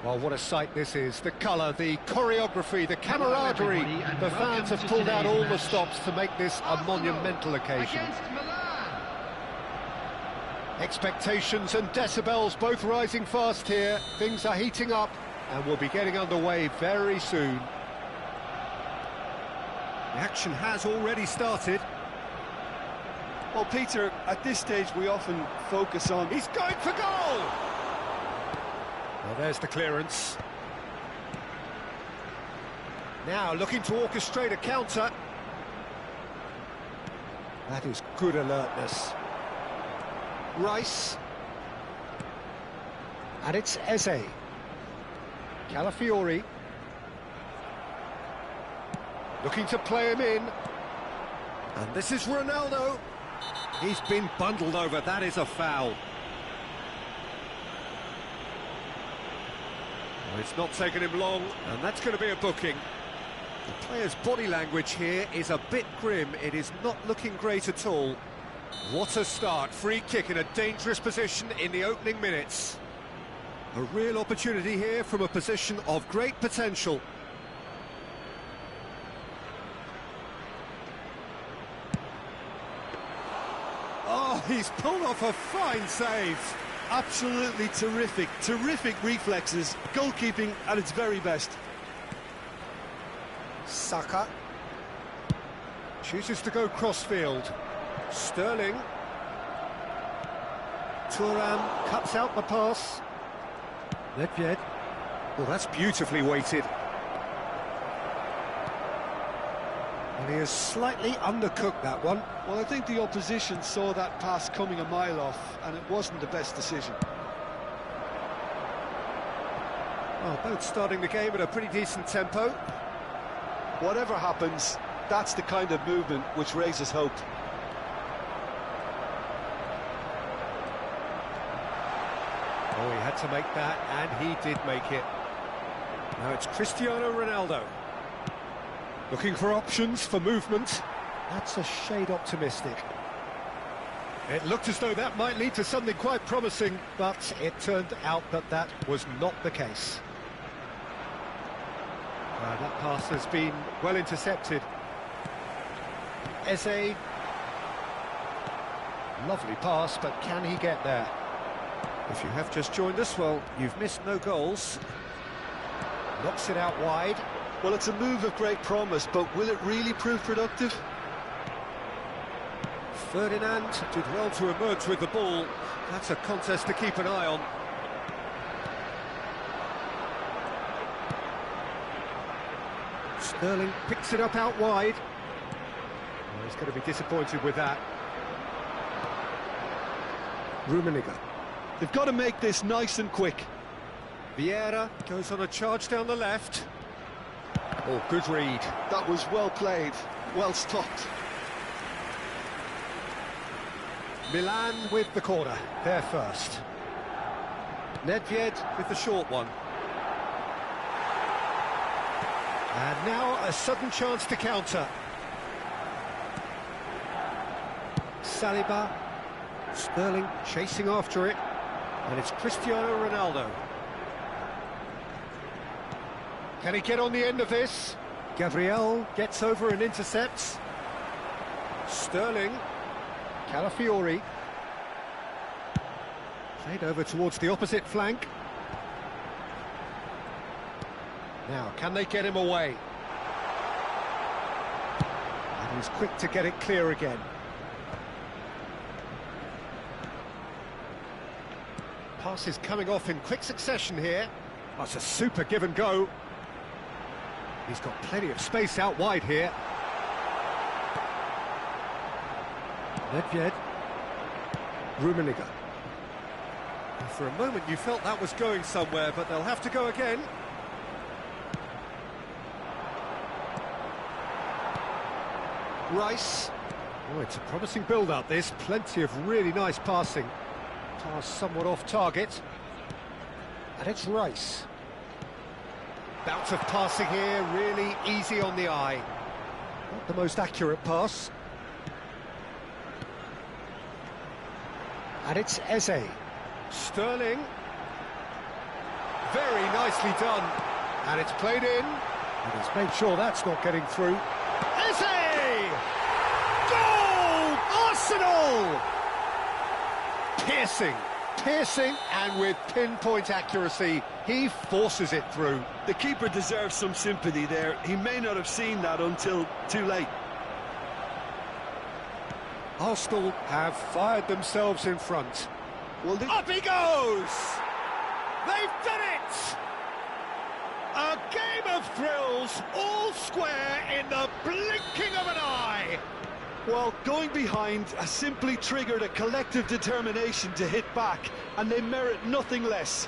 Well, what a sight this is. The colour, the choreography, the camaraderie. The fans have pulled out all the stops to make this a monumental occasion. Against Milan. Expectations and decibels both rising fast here. Things are heating up and we'll be getting underway very soon. The action has already started. Well, Peter, at this stage we often focus on... He's going for goal! Well, there's the clearance. Now looking to orchestrate a counter. That is good alertness. Rice. And it's Eze. Calafiori. Looking to play him in. And this is Ronaldo. He's been bundled over, that is a foul. Well, it's not taken him long, and that's going to be a booking. The player's body language here is a bit grim, it is not looking great at all. What a start, free kick in a dangerous position in the opening minutes. A real opportunity here from a position of great potential. Oh, he's pulled off a fine save. Absolutely terrific, terrific reflexes, goalkeeping at its very best. Saka chooses to go crossfield. Sterling. Thuram cuts out the pass. Nedved. Well, that's beautifully weighted. And he has slightly undercooked that one. Well, I think the opposition saw that pass coming a mile off, and it wasn't the best decision. Well, both starting the game at a pretty decent tempo. Whatever happens, that's the kind of movement which raises hope. Oh, he had to make that, and he did make it. Now it's Cristiano Ronaldo. Looking for options for movement. That's a shade optimistic. It looked as though that might lead to something quite promising, but it turned out that that was not the case. That pass has been well intercepted. Eze. Lovely pass, but can he get there? If you have just joined us, well, you've missed no goals. Knocks it out wide. Well, it's a move of great promise, but will it really prove productive? Ferdinand did well to emerge with the ball. That's a contest to keep an eye on. Sterling picks it up out wide. Well, he's going to be disappointed with that. Rummenigge. They've got to make this nice and quick. Vieira goes on a charge down the left. Oh, good read. That was well played, well stopped. Milan with the corner, there first. Nedved with the short one. And now a sudden chance to counter. Saliba. Sterling chasing after it. And it's Cristiano Ronaldo. Can he get on the end of this? Gabriel gets over and intercepts. Sterling. Calafiori. Played over towards the opposite flank. Now, can they get him away? And he's quick to get it clear again. Passes coming off in quick succession here. That's a super give and go. He's got plenty of space out wide here. Nedved. Rummenigge. For a moment you felt that was going somewhere, but they'll have to go again. Rice. Oh, it's a promising build-up, this. Plenty of really nice passing. Pass somewhat off target. And it's Rice. Bout of passing here, really easy on the eye. Not the most accurate pass. And it's Eze. Sterling. Very nicely done. And it's played in. And he's made sure that's not getting through. Eze! Goal! Arsenal! Piercing, and with pinpoint accuracy, he forces it through. The keeper deserves some sympathy there. He may not have seen that until too late. Arsenal have fired themselves in front. Well, up he goes! They've done it! A game of thrills, all square in the blinking of an eye! Well, going behind has simply triggered a collective determination to hit back, and they merit nothing less.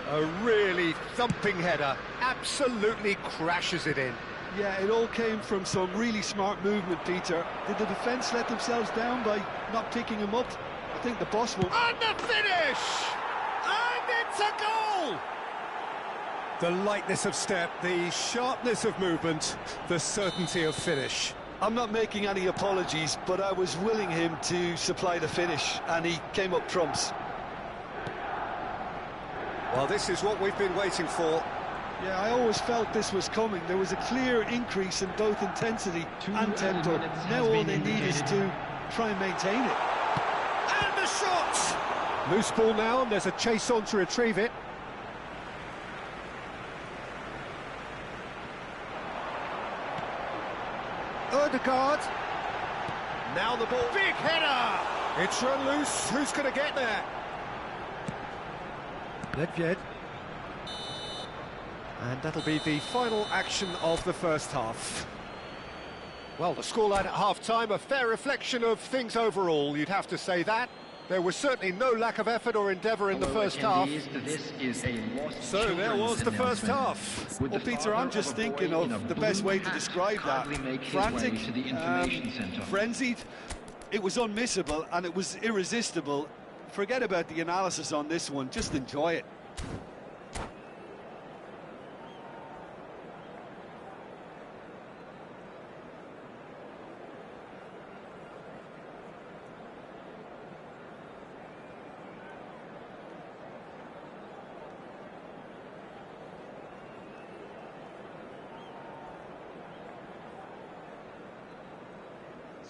A really thumping header, absolutely crashes it in. Yeah, it all came from some really smart movement, Peter. Did the defence let themselves down by not picking him up? I think the boss will... And the finish! And it's a goal! The lightness of step, the sharpness of movement, the certainty of finish. I'm not making any apologies, but I was willing him to supply the finish, and he came up trumps. Well, this is what we've been waiting for. Yeah, I always felt this was coming. There was a clear increase in both intensity and tempo. Now all they need is to try and maintain it. And the shot! Loose ball now, and there's a chase on to retrieve it. Ødegaard. Now the ball. Big header! It's run loose. Who's going to get there? Nedved. And that'll be the final action of the first half. Well, the scoreline at half-time, a fair reflection of things overall, you'd have to say that. There was certainly no lack of effort or endeavour in the first half. So there was the first half. Well, Peter, I'm just thinking of the best way to describe that. Frantic, frenzied. It was unmissable and it was irresistible. Forget about the analysis on this one, just enjoy it.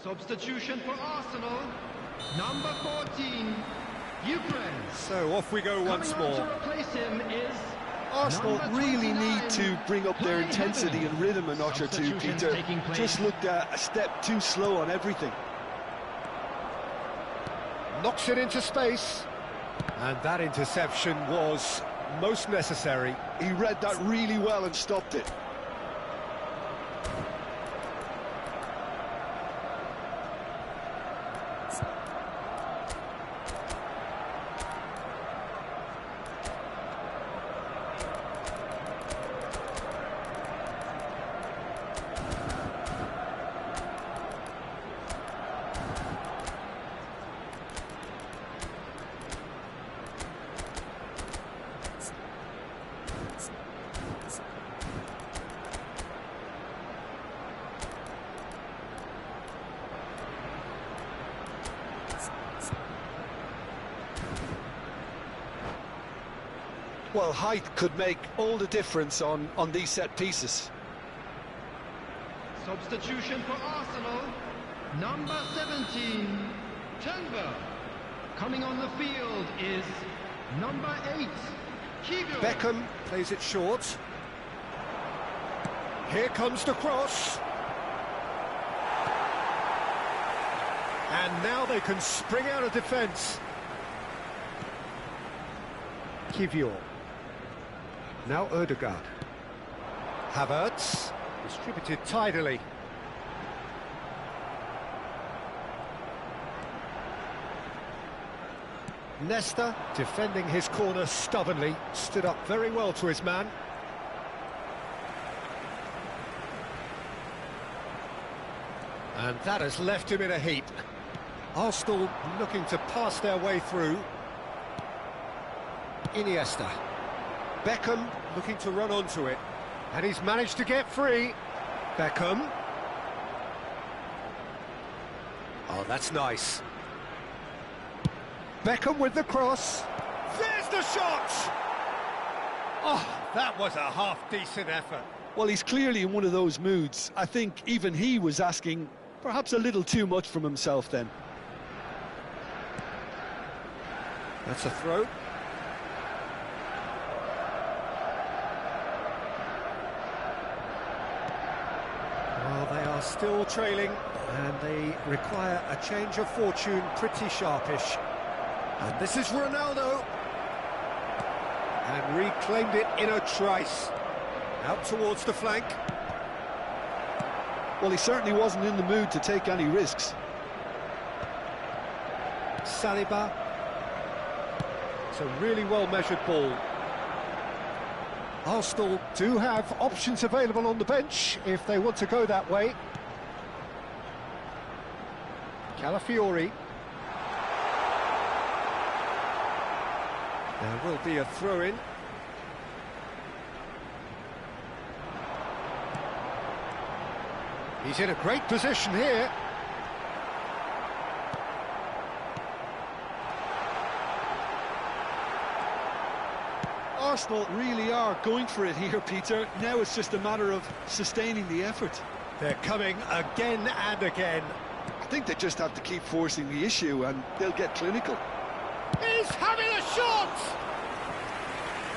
Substitution for Arsenal, number 14, Ukraine. So off we go once more. To replace him is Arsenal really need to bring up their intensity and rhythm a notch or two, Peter. Just looked a step too slow on everything. Knocks it into space. And that interception was most necessary. He read that really well and stopped it. Well, height could make all the difference on these set pieces. Substitution for Arsenal, number 17, Turnbull. Coming on the field is number 8, Kiwior. Beckham plays it short. Here comes the cross. And now they can spring out of defence. Kiwior. Now Ødegaard. Havertz, distributed tidily. Nesta, defending his corner stubbornly, stood up very well to his man. And that has left him in a heap. Arsenal looking to pass their way through. Iniesta. Beckham looking to run onto it. And he's managed to get free. Beckham. Oh, that's nice. Beckham with the cross. There's the shot! Oh, that was a half-decent effort. Well, he's clearly in one of those moods. I think even he was asking perhaps a little too much from himself then. That's a throw. Well, they are still trailing, and they require a change of fortune pretty sharpish. And this is Ronaldo. And reclaimed it in a trice. Out towards the flank. Well, he certainly wasn't in the mood to take any risks. Saliba. It's a really well-measured ball. Arsenal do have options available on the bench if they want to go that way. Calafiori. There will be a throw-in. He's in a great position here. Arsenal really are going for it here, Peter. Now it's just a matter of sustaining the effort. They're coming again and again. I think they just have to keep forcing the issue and they'll get clinical. He's having a shot!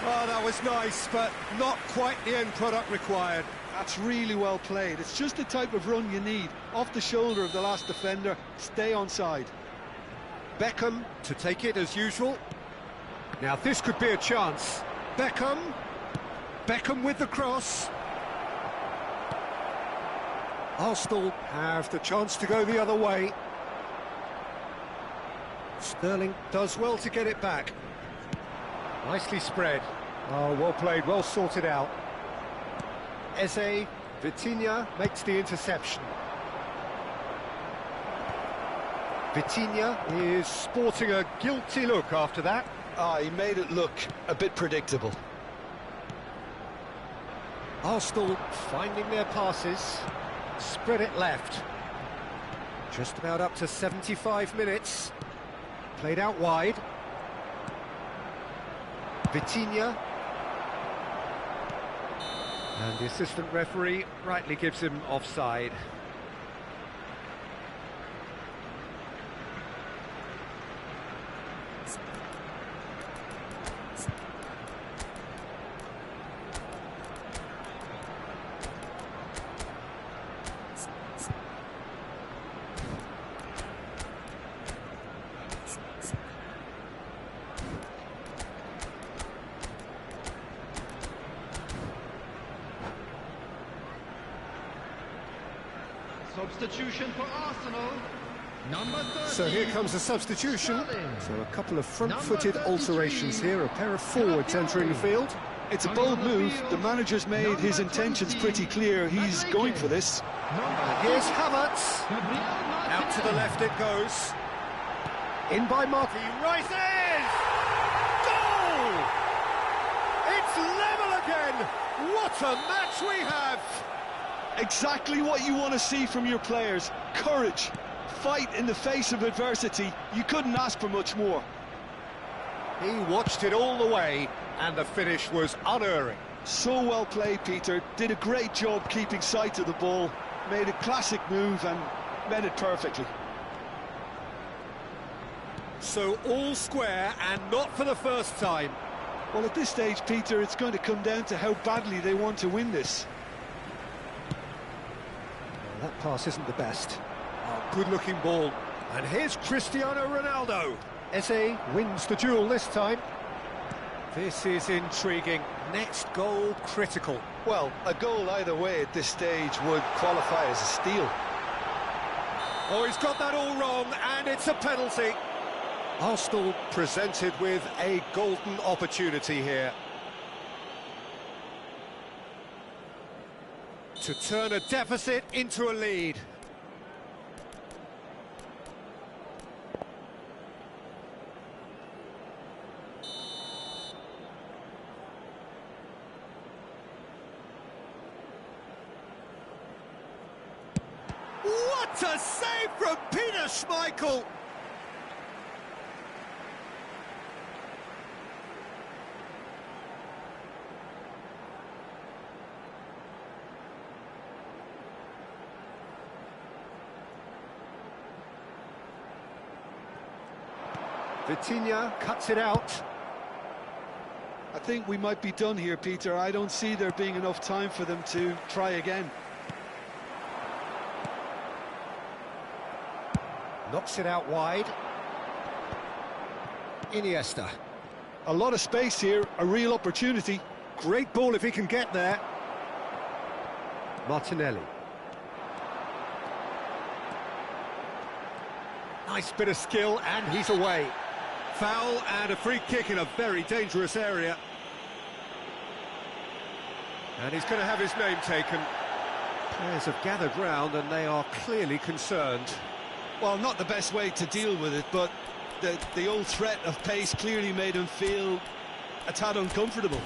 Oh, that was nice, but not quite the end product required. That's really well played. It's just the type of run you need. Off the shoulder of the last defender, stay onside. Beckham to take it as usual. Now this could be a chance. Beckham with the cross. Arsenal have the chance to go the other way. Sterling does well to get it back. Nicely spread. Oh, well played, well sorted out. Eze, Vitinha makes the interception. Vitinha is sporting a guilty look after that. He made it look a bit predictable. Arsenal finding their passes. Spread it left. Just about up to 75 minutes. Played out wide. Vitinha. And the assistant referee rightly gives him offside. Substitution for Arsenal. Number 13. So here comes a substitution. Sterling. So a couple of front-footed Number 33. alterations here. A pair of forwards entering the field. It's a bold move. The manager's made his intentions pretty clear. He's going for this. Here's Havertz. Out to the left it goes. In by Mark. He rises! Goal! It's level again! What a match we have! Exactly what you want to see from your players. Courage. Fight in the face of adversity. You couldn't ask for much more. He watched it all the way, and the finish was unerring. So well played, Peter. Did a great job keeping sight of the ball. Made a classic move and met it perfectly. So all square, and not for the first time. Well, at this stage, Peter, it's going to come down to how badly they want to win this. Well, that pass isn't the best. Oh, good-looking ball. And here's Cristiano Ronaldo. Eze wins the duel this time. This is intriguing. Next goal critical. Well, a goal either way at this stage would qualify as a steal. Oh, he's got that all wrong, and it's a penalty. Arsenal presented with a golden opportunity here to turn a deficit into a lead. What a save from Peter Schmeichel! Vitinha cuts it out. I think we might be done here, Peter. I don't see there being enough time for them to try again. Knocks it out wide. Iniesta. A lot of space here, a real opportunity. Great ball if he can get there. Martinelli. Nice bit of skill, and he's away. Foul and a free kick in a very dangerous area. And he's going to have his name taken. Players have gathered round and they are clearly concerned. Well, not the best way to deal with it, but the old threat of pace clearly made him feel a tad uncomfortable.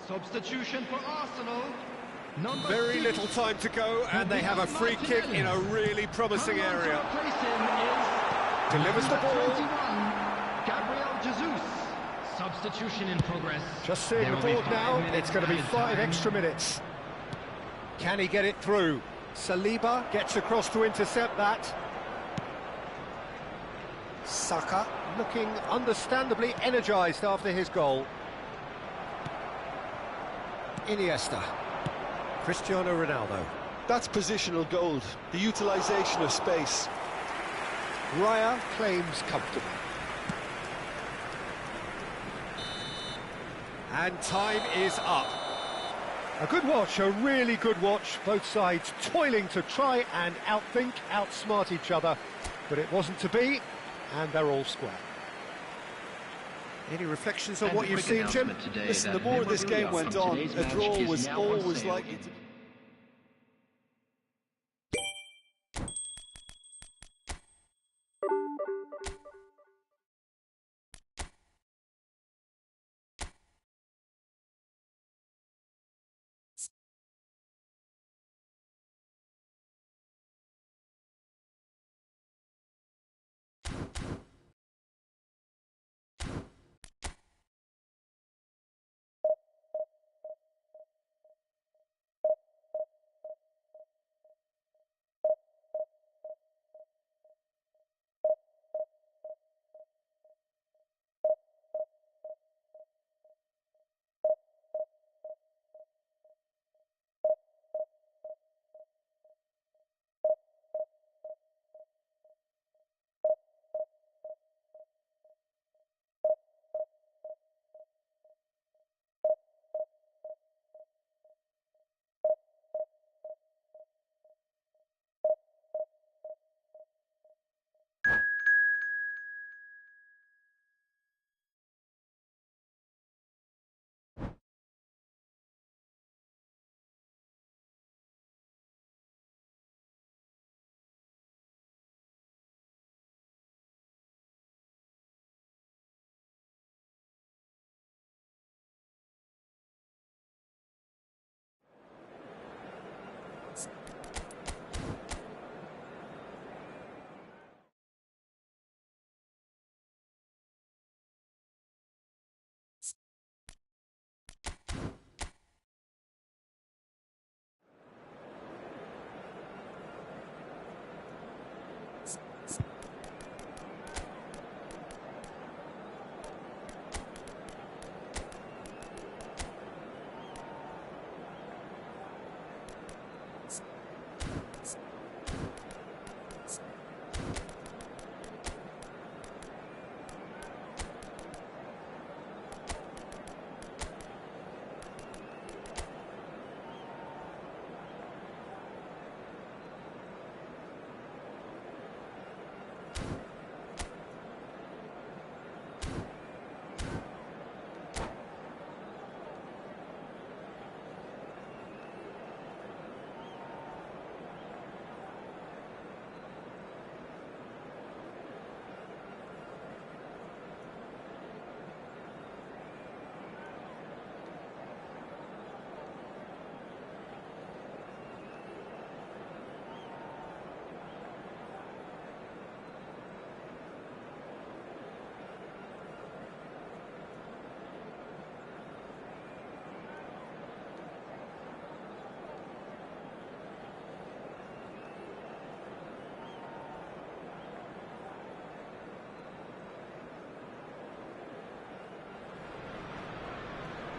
Substitution for Arsenal. Number Very 6. little time to go, and they have a free kick in a really promising Coming on to area. replace him is Delivers the number ball. 21, Gabriel Jesus. Substitution in progress. Just seeing There the will be board 5 now, minutes it's going to be added 5 time. extra minutes. Can he get it through? Saliba gets across to intercept that. Saka looking understandably energised after his goal. Iniesta. Cristiano Ronaldo. That's positional gold, the utilisation of space. Raya claims comfortable. And time is up. A good watch, a really good watch. Both sides toiling to try and outthink, outsmart each other. But it wasn't to be, and they're all square. Any reflections on And what a you've quick seen, Jim? announcement today Listen, that the more this game memorabilia went from on, today's a match draw is was now on always sale. likely to...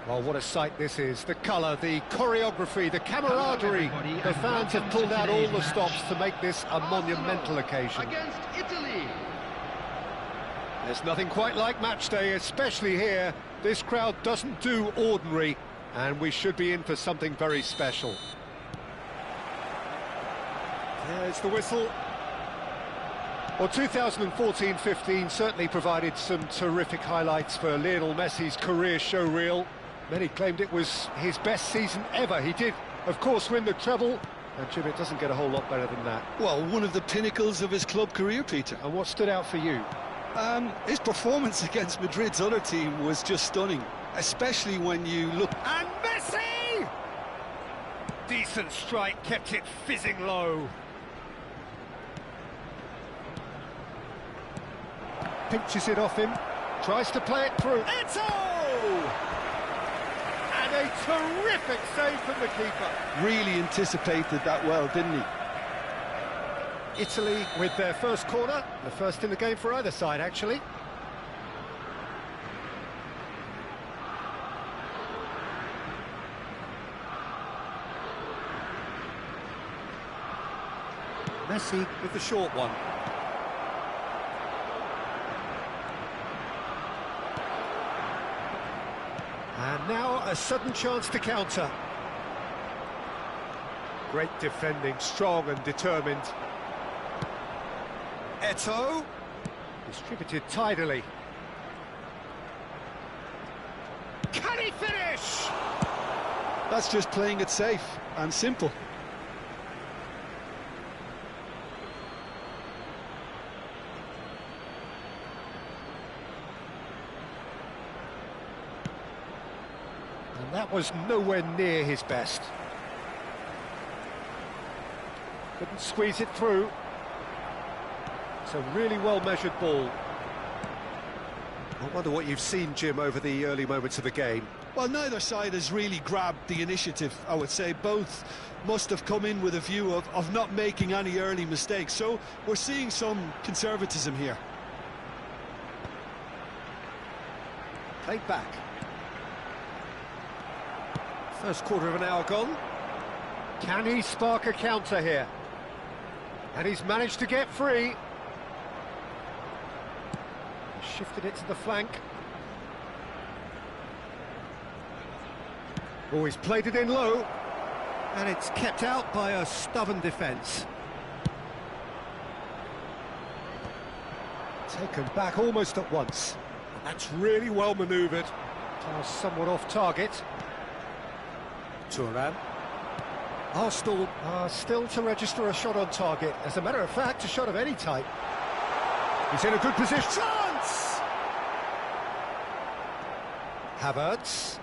Well, what a sight this is. The colour, the choreography, the camaraderie. The fans have pulled out all the stops to make this a monumental occasion. Against Italy. There's nothing quite like match day, especially here. This crowd doesn't do ordinary, and we should be in for something very special. There's the whistle. Well, 2014-15 certainly provided some terrific highlights for Lionel Messi's career showreel. Many claimed it was his best season ever. He did, of course, win the treble, and Jim, it doesn't get a whole lot better than that. Well, one of the pinnacles of his club career, Peter. And what stood out for you? His performance against Madrid's other team was just stunning, especially when you look... And Messi! Decent strike, kept it fizzing low. Pinches it off him, tries to play it through. Eto'o! And a terrific save from the keeper. Really anticipated that well, didn't he? Italy with their first corner, the first in the game for either side, actually. Messi with the short one. And now a sudden chance to counter. Great defending, strong and determined. Eto'o, distributed tidily. Can he finish? That's just playing it safe and simple. And that was nowhere near his best. Couldn't squeeze it through. It's a really well-measured ball. I wonder what you've seen, Jim, over the early moments of the game. Well, neither side has really grabbed the initiative, I would say. Both must have come in with a view of not making any early mistakes. So we're seeing some conservatism here. Played back. First quarter of an hour gone. Can he spark a counter here? And he's managed to get free. Shifted it to the flank. Oh, he's played it in low. And it's kept out by a stubborn defence. Taken back almost at once. That's really well manoeuvred. Somewhat off target. Thuram. Arsenal are still to register a shot on target. As a matter of fact, a shot of any type. He's in a good position. Chance! Havertz.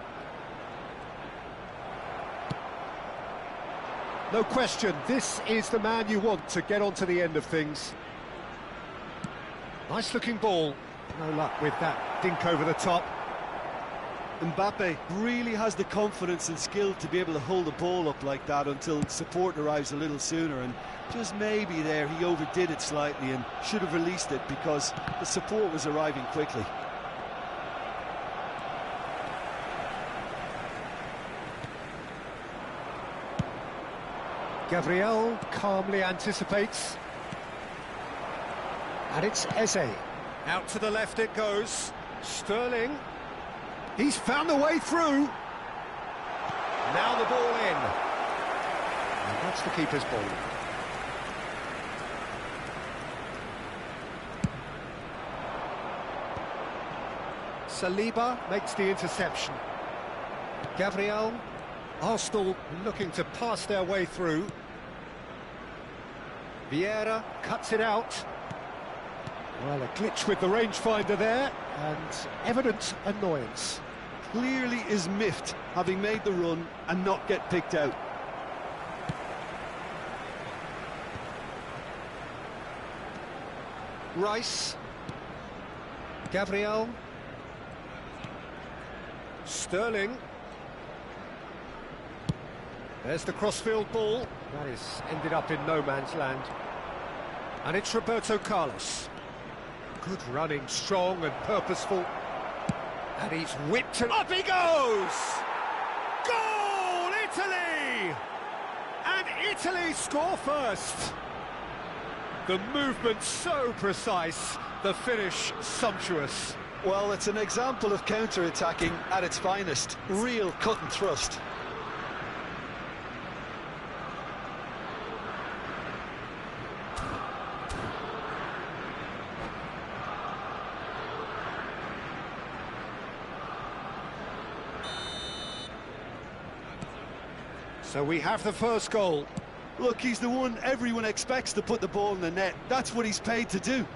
No question, this is the man you want to get onto the end of things. Nice looking ball. No luck with that dink over the top. Mbappe really has the confidence and skill to be able to hold the ball up like that until support arrives a little sooner, and just maybe there he overdid it slightly and should have released it because the support was arriving quickly. Gabriel calmly anticipates. And it's Eze. Out to the left it goes. Sterling. He's found the way through. Now the ball in. And that's the keeper's ball. Saliba makes the interception. Gabriel. Arsenal looking to pass their way through. Vieira cuts it out. Well, a glitch with the rangefinder there, and evident annoyance. Clearly is miffed, having made the run and not get picked out. Rice. Gabriel. Sterling. There's the crossfield ball. That is ended up in no man's land. And it's Roberto Carlos. Good running, strong and purposeful. And he's whipped and up he goes! Goal, Italy! And Italy score first. The movement so precise, the finish sumptuous. Well, it's an example of counter-attacking at its finest. Real cut and thrust. So we have the first goal. Look, he's the one everyone expects to put the ball in the net. That's what he's paid to do.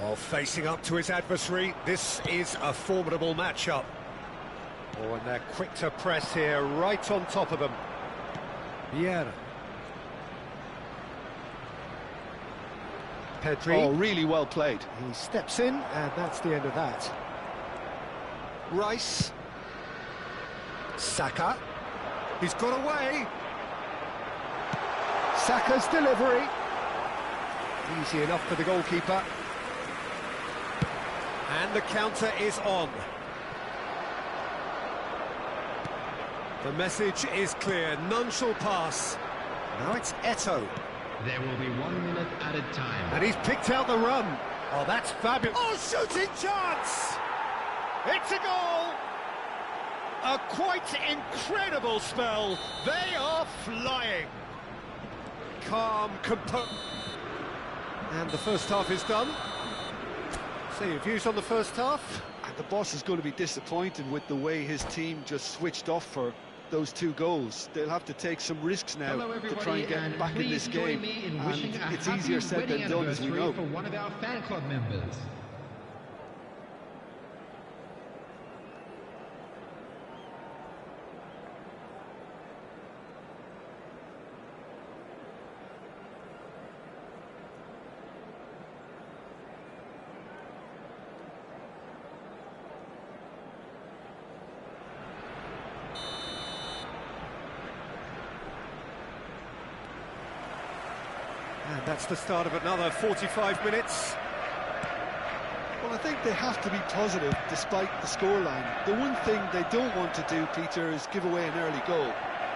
Oh, facing up to his adversary, this is a formidable matchup. Oh, and they're quick to press here, right on top of them. Vieira. Pedri. Oh, really well played. He steps in, and that's the end of that. Rice. Saka. He's got away. Saka's delivery. Easy enough for the goalkeeper. And the counter is on. The message is clear, none shall pass. Now it's Eto'o. There will be 1 minute added time. And he's picked out the run. Oh, that's fabulous. Oh, shooting chance! It's a goal! A quite incredible spell. They are flying. Calm, composed. And the first half is done. So your views on the first half? And the boss is going to be disappointed with the way his team just switched off for those 2 goals. They'll have to take some risks now to try and get back in this game. And it's easier said than done, as we know. For one of our fan club members. And that's the start of another 45 minutes. Well, I think they have to be positive despite the scoreline. The one thing they don't want to do, Peter, is give away an early goal.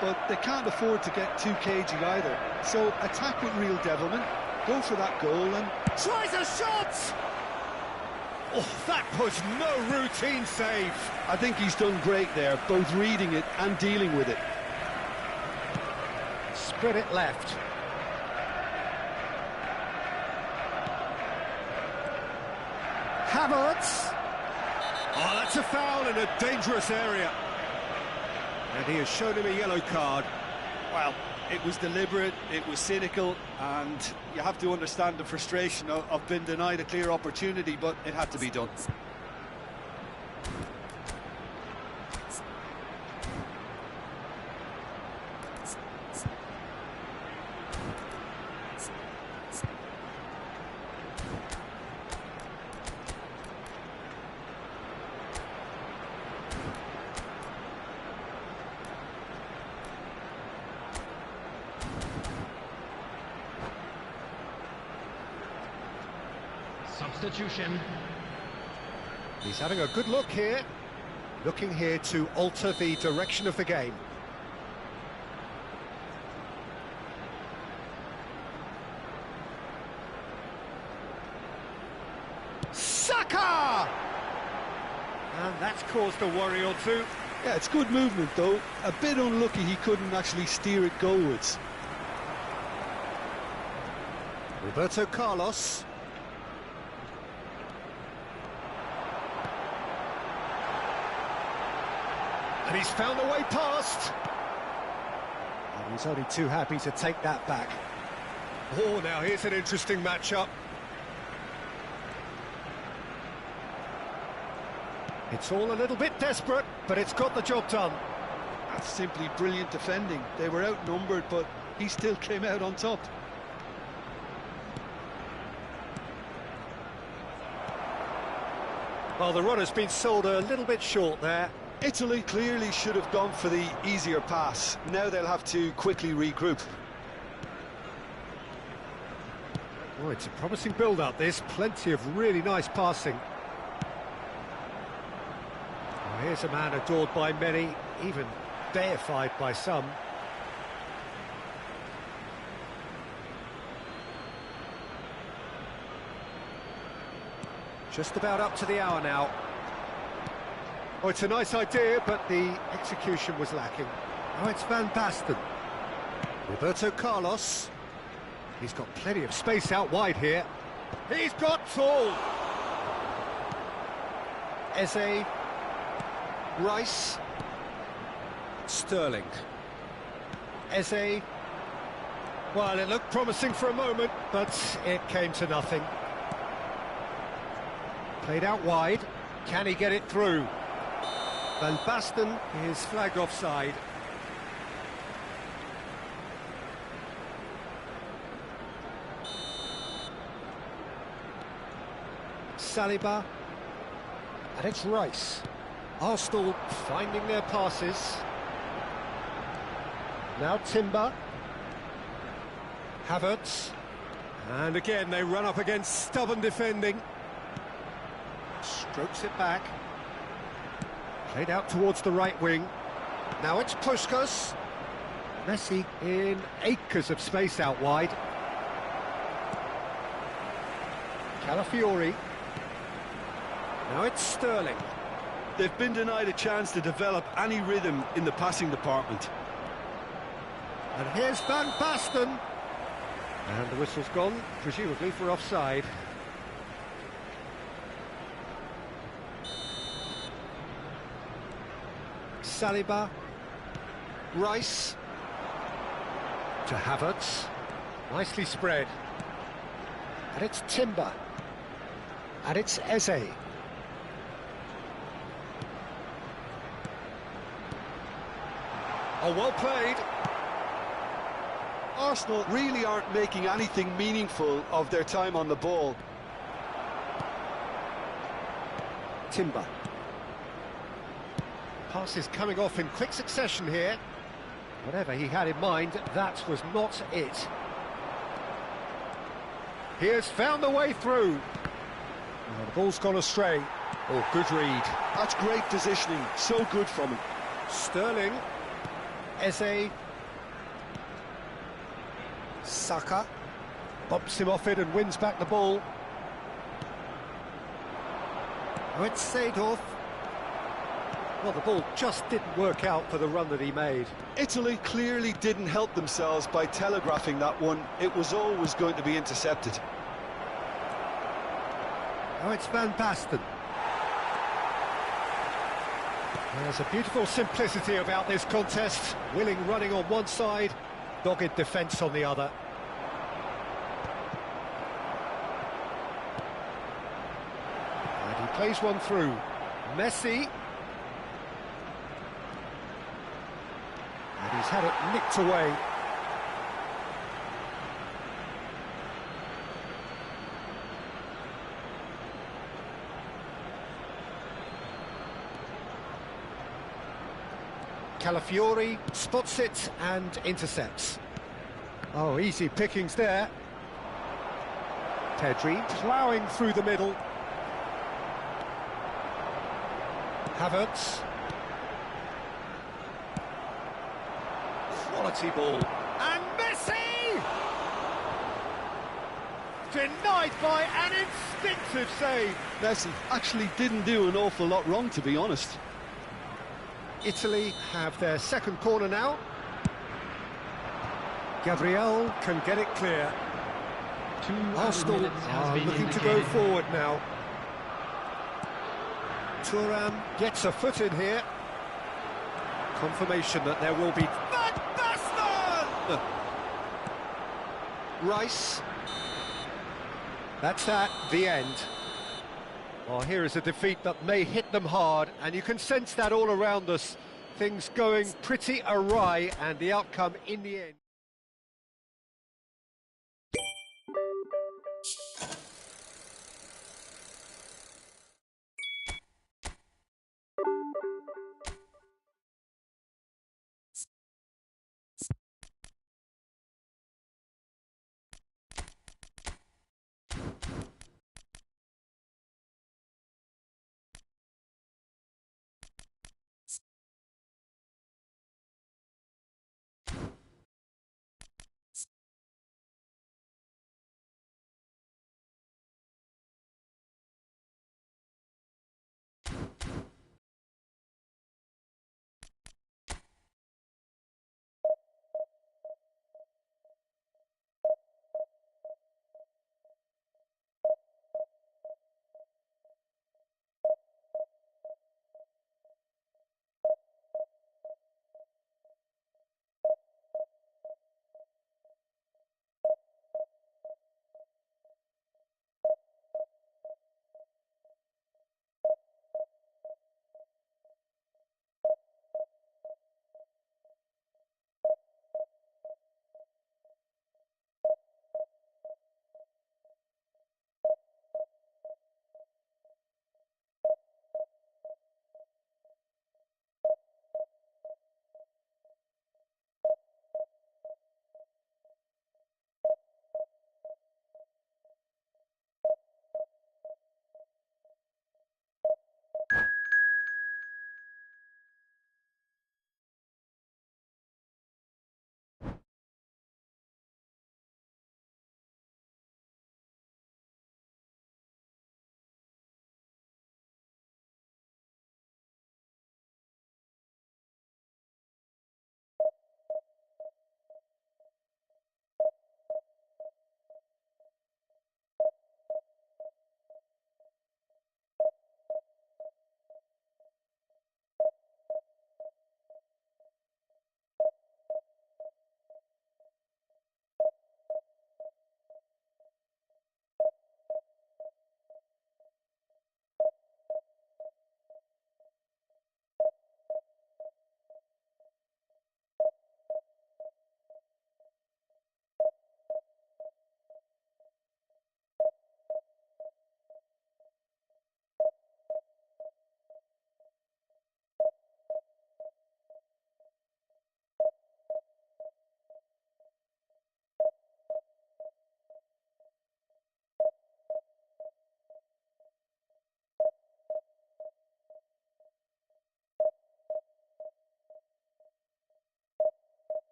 But they can't afford to get too cagey either. So attack with real devilment, go for that goal and... Tries a shot! Oh, that was no routine save. I think he's done great there, both reading it and dealing with it. Spread it left. Havertz. Oh, that's a foul in a dangerous area. And he has shown him a yellow card. Well, it was deliberate, it was cynical, and you have to understand the frustration of being denied a clear opportunity, but it had to be done. Substitution. He's having a good look here. Looking here to alter the direction of the game. Saka! And that's caused a worry or two. Yeah, it's good movement though. A bit unlucky he couldn't actually steer it goalwards. Roberto Carlos. And he's found a way past. And he's only too happy to take that back. Oh, now here's an interesting matchup. It's all a little bit desperate, but it's got the job done. That's simply brilliant defending. They were outnumbered, but he still came out on top. Well, the runner's been sold a little bit short there. Italy clearly should have gone for the easier pass. Now they'll have to quickly regroup. Oh, it's a promising build-up, this. Plenty of really nice passing. Here's a man adored by many, even deified by some. Just about up to the hour now. Oh, it's a nice idea, but the execution was lacking. Now it's Van Basten. Roberto Carlos. He's got plenty of space out wide here. He's got tall. Eze. Rice. Sterling. Eze. Well, it looked promising for a moment, but it came to nothing. Played out wide. Can he get it through? Van Basten is flagged offside. Saliba. And it's Rice. Arsenal finding their passes. Now Timber. Havertz. And again they run up against stubborn defending. Strokes it back. Played out towards the right wing. Now it's Puskas. Messi in acres of space out wide. Calafiori. Now it's Sterling. They've been denied a chance to develop any rhythm in the passing department. And here's Van Basten. And the whistle's gone, presumably for offside. Saliba. Rice. To Havertz. Nicely spread. And it's Timber. And it's Eze. Oh, well played. Arsenal really aren't making anything meaningful of their time on the ball. Timber. Passes coming off in quick succession here. Whatever he had in mind, that was not it. He has found the way through. Oh, the ball's gone astray. Oh, good read. That's great positioning, so good from him. Sterling. Eze. Saka. Bumps him off it and wins back the ball. Oh, it's Seedorf. Well, the ball just didn't work out for the run that he made. Italy clearly didn't help themselves by telegraphing that one. It was always going to be intercepted. Oh, it's Van Basten. There's a beautiful simplicity about this contest. Willing running on one side, dogged defence on the other. And he plays one through. Messi. And he's had it nicked away. Calafiori spots it and intercepts. Oh, easy pickings there. Pedri ploughing through the middle. Havertz. Quality ball. And Messi! Denied by an instinctive save. Messi actually didn't do an awful lot wrong, to be honest. Italy have their second corner now. Gabriel can get it clear. Arsenal are looking to go forward now. Thuram gets a foot in here. Confirmation that there will be... Van Basten! Rice. That's that, the end. Well, here is a defeat that may hit them hard, and you can sense that all around us. Things going pretty awry, and the outcome in the end.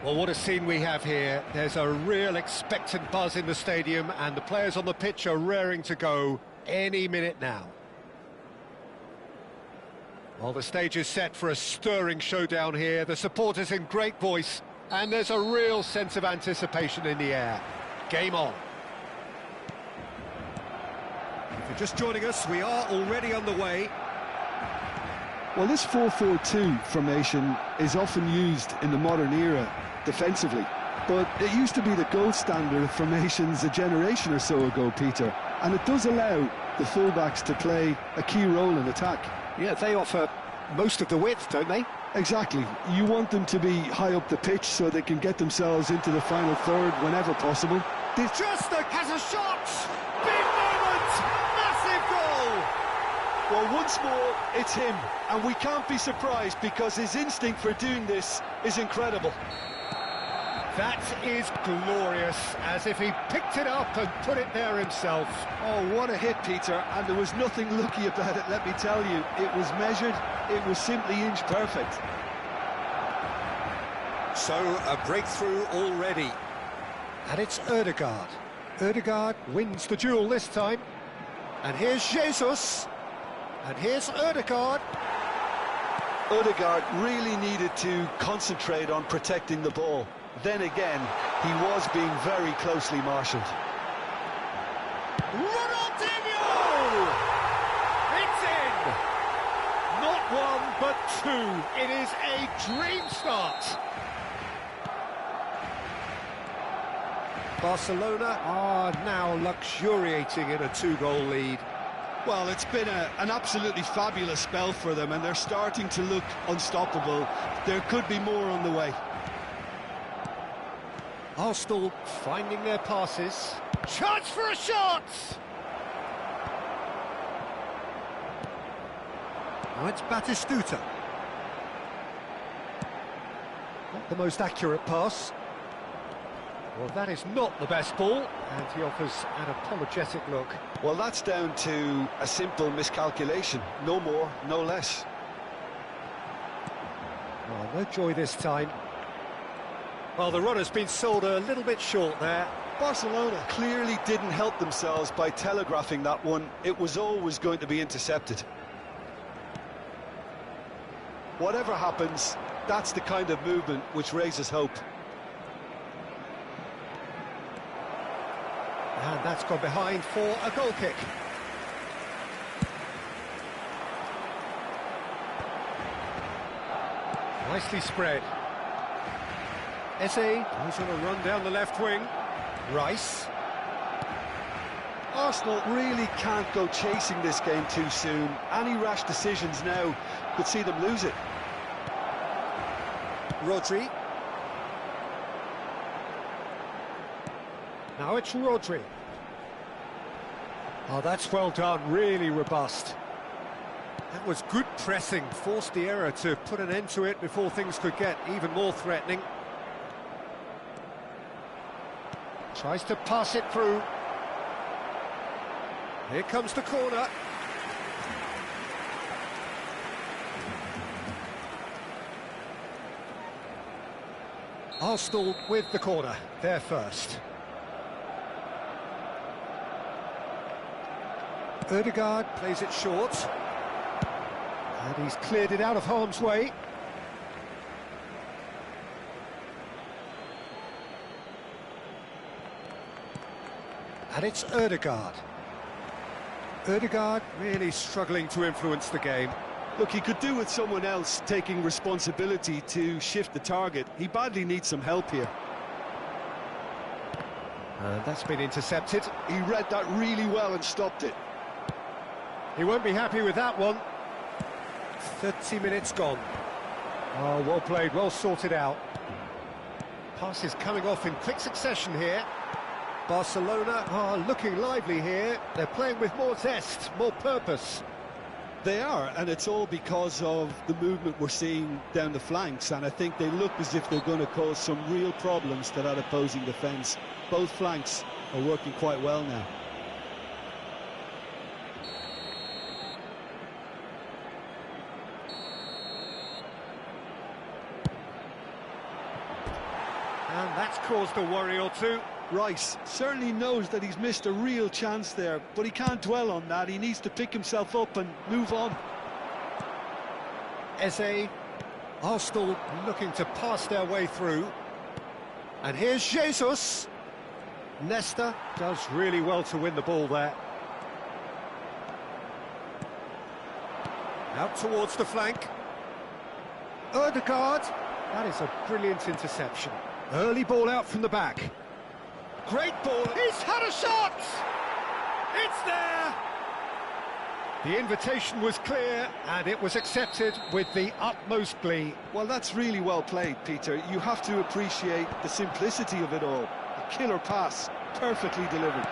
Well, what a scene we have here. There's a real expectant buzz in the stadium, and the players on the pitch are raring to go any minute now. Well, the stage is set for a stirring showdown here. The supporters in great voice, and there's a real sense of anticipation in the air. Game on. If you're just joining us, we are already underway. Well, this 4-4-2 formation is often used in the modern era defensively, but it used to be the gold standard of formations a generation or so ago, Peter, and it does allow the fullbacks to play a key role in attack. Yeah, they offer most of the width, don't they? Exactly. You want them to be high up the pitch so they can get themselves into the final third whenever possible. Juster has a shot! Big moment! Massive goal! Well, once more, it's him, and we can't be surprised because his instinct for doing this is incredible. That is glorious, as if he picked it up and put it there himself. Oh, what a hit, Peter, and there was nothing lucky about it, let me tell you. It was measured, it was simply inch perfect. So, a breakthrough already. And it's Ødegaard. Ødegaard wins the duel this time. And here's Jesus. And here's Ødegaard. Ødegaard really needed to concentrate on protecting the ball. Then again, he was being very closely marshalled. Ronaldinho! It's in! Not one, but two. It is a dream start. Barcelona are now luxuriating in a two-goal lead. Well, it's been an absolutely fabulous spell for them, and they're starting to look unstoppable. There could be more on the way. Arsenal finding their passes. Chance for a shot! Now it's Batistuta. Not the most accurate pass. Well, that is not the best ball, and he offers an apologetic look. Well, that's down to a simple miscalculation. No more, no less. Oh, no joy this time. Well, the run has been sold a little bit short there. Barcelona clearly didn't help themselves by telegraphing that one. It was always going to be intercepted. Whatever happens, that's the kind of movement which raises hope. And that's gone behind for a goal kick. Nicely spread. Eze goes on a run down the left wing. Rice. Arsenal really can't go chasing this game too soon. Any rash decisions now could see them lose it. Rodri. Now it's Rodri. Oh, that's well done, really robust. That was good pressing, forced the error to put an end to it before things could get even more threatening. Tries to pass it through. Here comes the corner. Arsenal with the corner, they're first. Ødegaard plays it short. And he's cleared it out of harm's way. And it's Ødegaard. Ødegaard really struggling to influence the game. Look, he could do with someone else taking responsibility to shift the target. He badly needs some help here. And that's been intercepted. He read that really well and stopped it. He won't be happy with that one. 30 minutes gone. Oh, well played, well sorted out. Passes coming off in quick succession here. Barcelona are looking lively here. They're playing with more zest, more purpose. They are, and it's all because of the movement we're seeing down the flanks, and I think they look as if they're going to cause some real problems to that opposing defence. Both flanks are working quite well now. And that's caused a worry or two. Rice certainly knows that he's missed a real chance there, but he can't dwell on that. He needs to pick himself up and move on. Eze, Arsenal looking to pass their way through. And here's Jesus. Nesta does really well to win the ball there. Out towards the flank. Ødegaard. That is a brilliant interception. Early ball out from the back. Great ball. He's had a shot! It's there! The invitation was clear and it was accepted with the utmost glee. Well, that's really well played, Peter. You have to appreciate the simplicity of it all. A killer pass, perfectly delivered.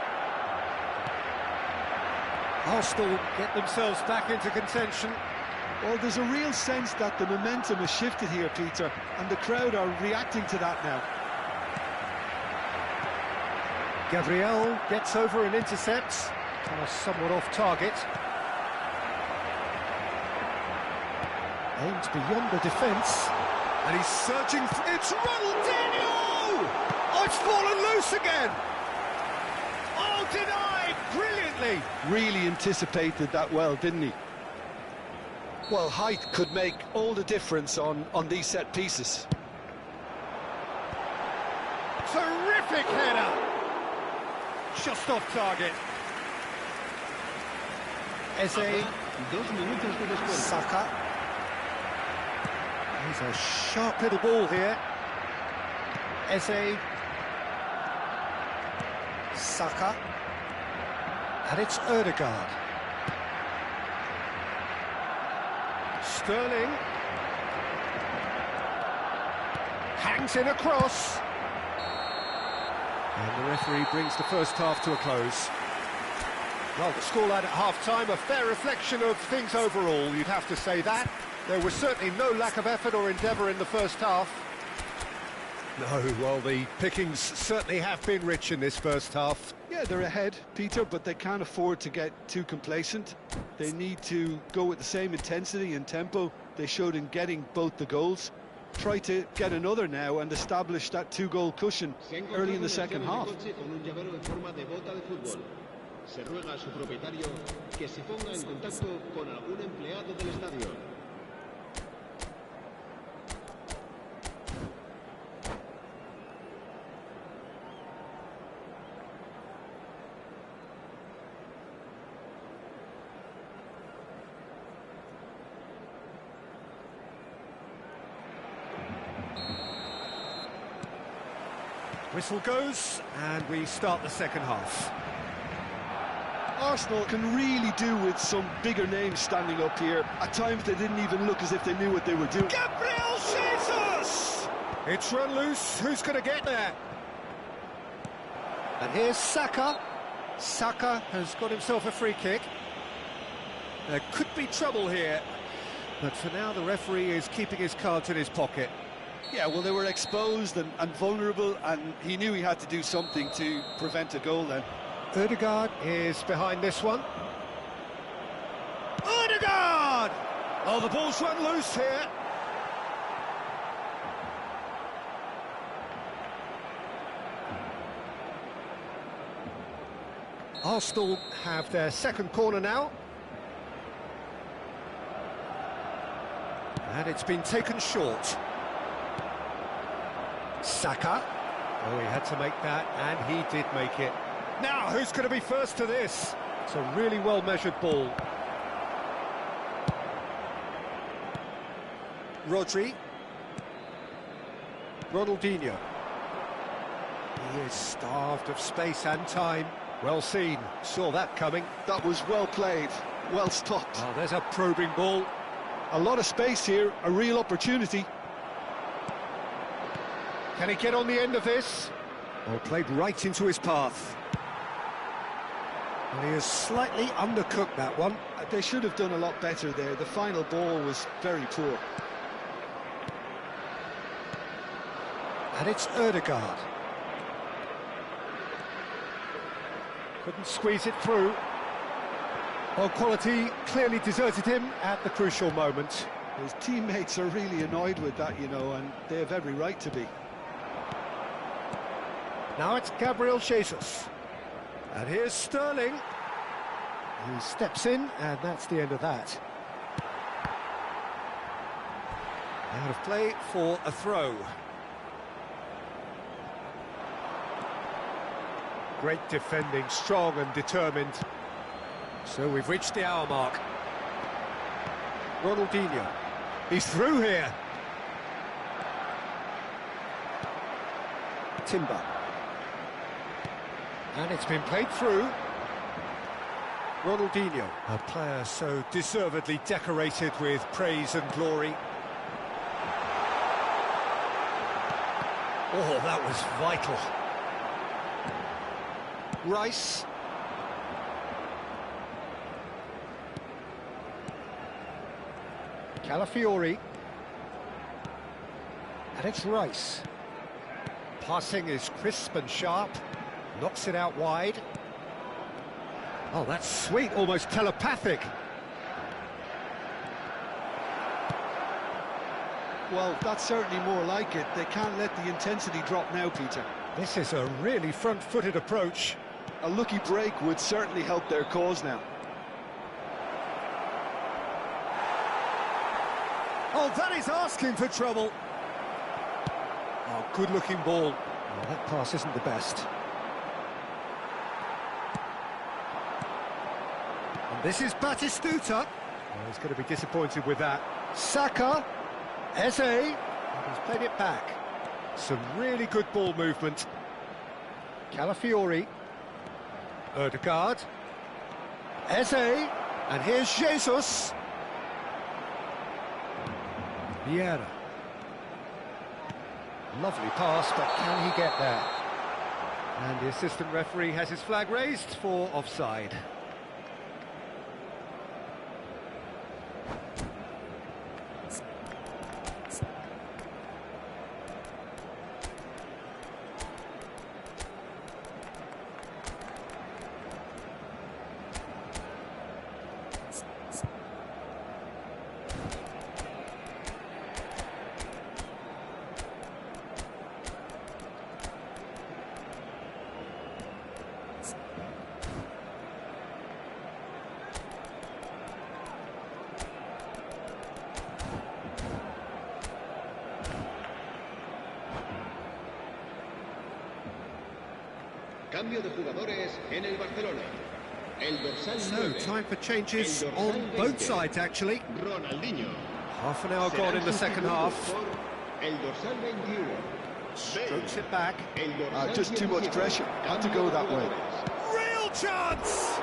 Arsenal get themselves back into contention. Well, there's a real sense that the momentum has shifted here, Peter, and the crowd are reacting to that now. Gabriel gets over and intercepts. Somewhat off target. Aimed beyond the defence. And he's searching for... It's Ronaldinho! Oh, it's fallen loose again! Oh, denied! Brilliantly! Really anticipated that well, didn't he? Well, height could make all the difference on these set pieces. Terrific header! Just off target. Eze. Saka. He's a sharp little ball here. Eze. Saka. And it's Ødegaard. Sterling. Hangs in across. And the referee brings the first half to a close. Well, the scoreline at half-time, a fair reflection of things overall, you'd have to say that. There was certainly no lack of effort or endeavour in the first half. No, well, the pickings certainly have been rich in this first half. Yeah, they're ahead, Peter, but they can't afford to get too complacent. They need to go with the same intensity and tempo they showed in getting both the goals. Try to get another now and establish that two-goal cushion early in the second half. Se ruega a su propietario que se ponga en contacto con algún empleado del estadio. Whistle goes, and we start the second half. Arsenal can really do with some bigger names standing up here. At times they didn't even look as if they knew what they were doing. Gabriel Jesus! It's run loose, who's going to get there? And here's Saka. Saka has got himself a free kick. There could be trouble here, but for now the referee is keeping his cards in his pocket. Yeah, well, they were exposed and vulnerable, and he knew he had to do something to prevent a goal then. Ødegaard is behind this one. Ødegaard! Oh, the ball's run loose here. Arsenal have their second corner now. And it's been taken short. Saka. Oh, he had to make that, and he did make it. Now, who's going to be first to this? It's a really well-measured ball. Rodri. Ronaldinho. He is starved of space and time. Well seen, saw that coming. That was well played, well stopped. Oh, there's a probing ball. A lot of space here, a real opportunity. Can he get on the end of this? Oh, played right into his path. And he has slightly undercooked that one. They should have done a lot better there. The final ball was very poor. And it's Ødegaard. Couldn't squeeze it through. Well, quality clearly deserted him at the crucial moment. His teammates are really annoyed with that, you know, and they have every right to be. Now it's Gabriel Jesus. And here's Sterling. He steps in, and that's the end of that. Out of play for a throw. Great defending, strong and determined. So we've reached the hour mark. Ronaldinho. He's through here. Timber. And it's been played through. Ronaldinho. A player so deservedly decorated with praise and glory. Oh, that was vital. Rice. Calafiori. And it's Rice. Passing is crisp and sharp. Knocks it out wide. Oh, that's sweet, almost telepathic. Well, that's certainly more like it. They can't let the intensity drop now, Peter. This is a really front-footed approach. A lucky break would certainly help their cause now. Oh, that is asking for trouble. Oh, good-looking ball. Oh, that pass isn't the best. And this is Batistuta. Oh, he's going to be disappointed with that. Saka. Eze. And he's played it back. Some really good ball movement. Calafiori. Ødegaard. Eze. And here's Jesus. Vieira. Lovely pass, but can he get there? And the assistant referee has his flag raised for offside. Cambio de jugadores en el Barcelona. El dorsal So, 9. time for changes El dorsal on both 20. sides, actually. Ronaldinho. Half an hour Serán gone in the second half. sustituidos por El dorsal 21. Strokes it back. El dorsal Just too much 17. pressure. Had to Cambio go de that way. jugadores. Real chance!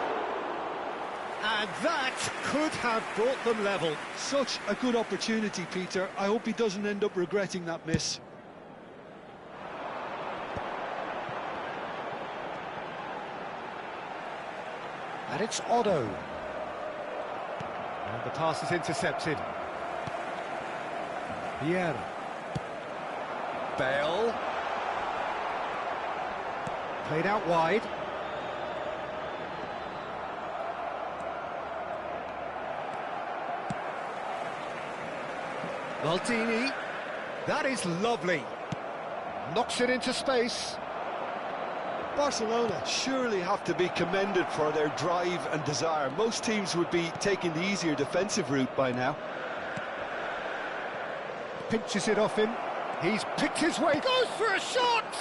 And that could have brought them level. Such a good opportunity, Peter. I hope he doesn't end up regretting that miss. And it's Otto. And the pass is intercepted. Vieira. Bale. Played out wide. Maldini. That is lovely. Knocks it into space. Barcelona surely have to be commended for their drive and desire. Most teams would be taking the easier defensive route by now. Pinches it off him. He's picked his way, goes for a shot!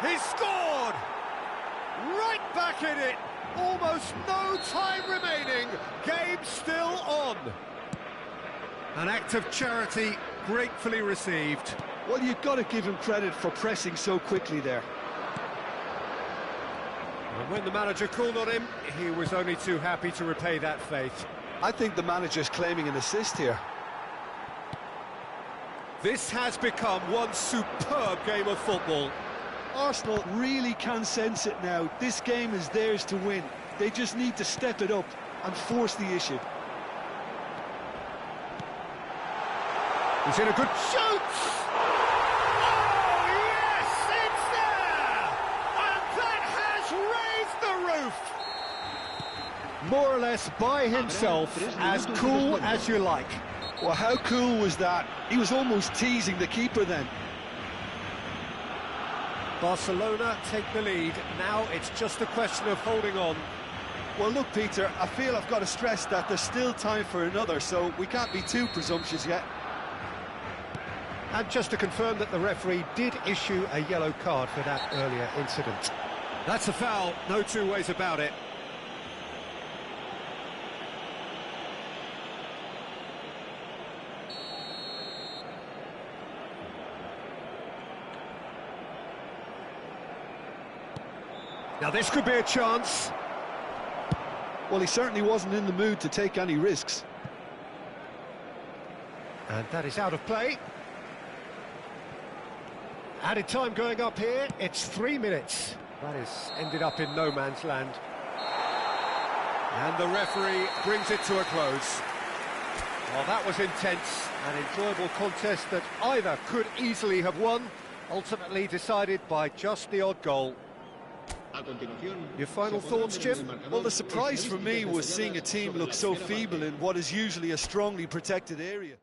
He's scored! Right back in it! Almost no time remaining. Game still on. An act of charity gratefully received. Well, you've got to give him credit for pressing so quickly there. And when the manager called on him, he was only too happy to repay that faith. I think the manager's claiming an assist here. This has become one superb game of football. Arsenal really can sense it now. This game is theirs to win. They just need to step it up and force the issue. He's in a good shoot! Oh, yes, it's there! And that has raised the roof! More or less by himself, as cool as you like. Well, how cool was that? He was almost teasing the keeper then. Barcelona take the lead. Now it's just a question of holding on. Well, look, Peter, I feel I've got to stress that there's still time for another, so we can't be too presumptuous yet. And just to confirm that the referee did issue a yellow card for that earlier incident. That's a foul, no two ways about it. Now this could be a chance. Well, he certainly wasn't in the mood to take any risks. And that is out of play. Added time going up here, it's 3 minutes. That has ended up in no man's land. And the referee brings it to a close. Well, that was intense, an enjoyable contest that either could easily have won, ultimately decided by just the odd goal. Your final thoughts, Jim? Well, the surprise for me was seeing a team look so feeble in what is usually a strongly protected area.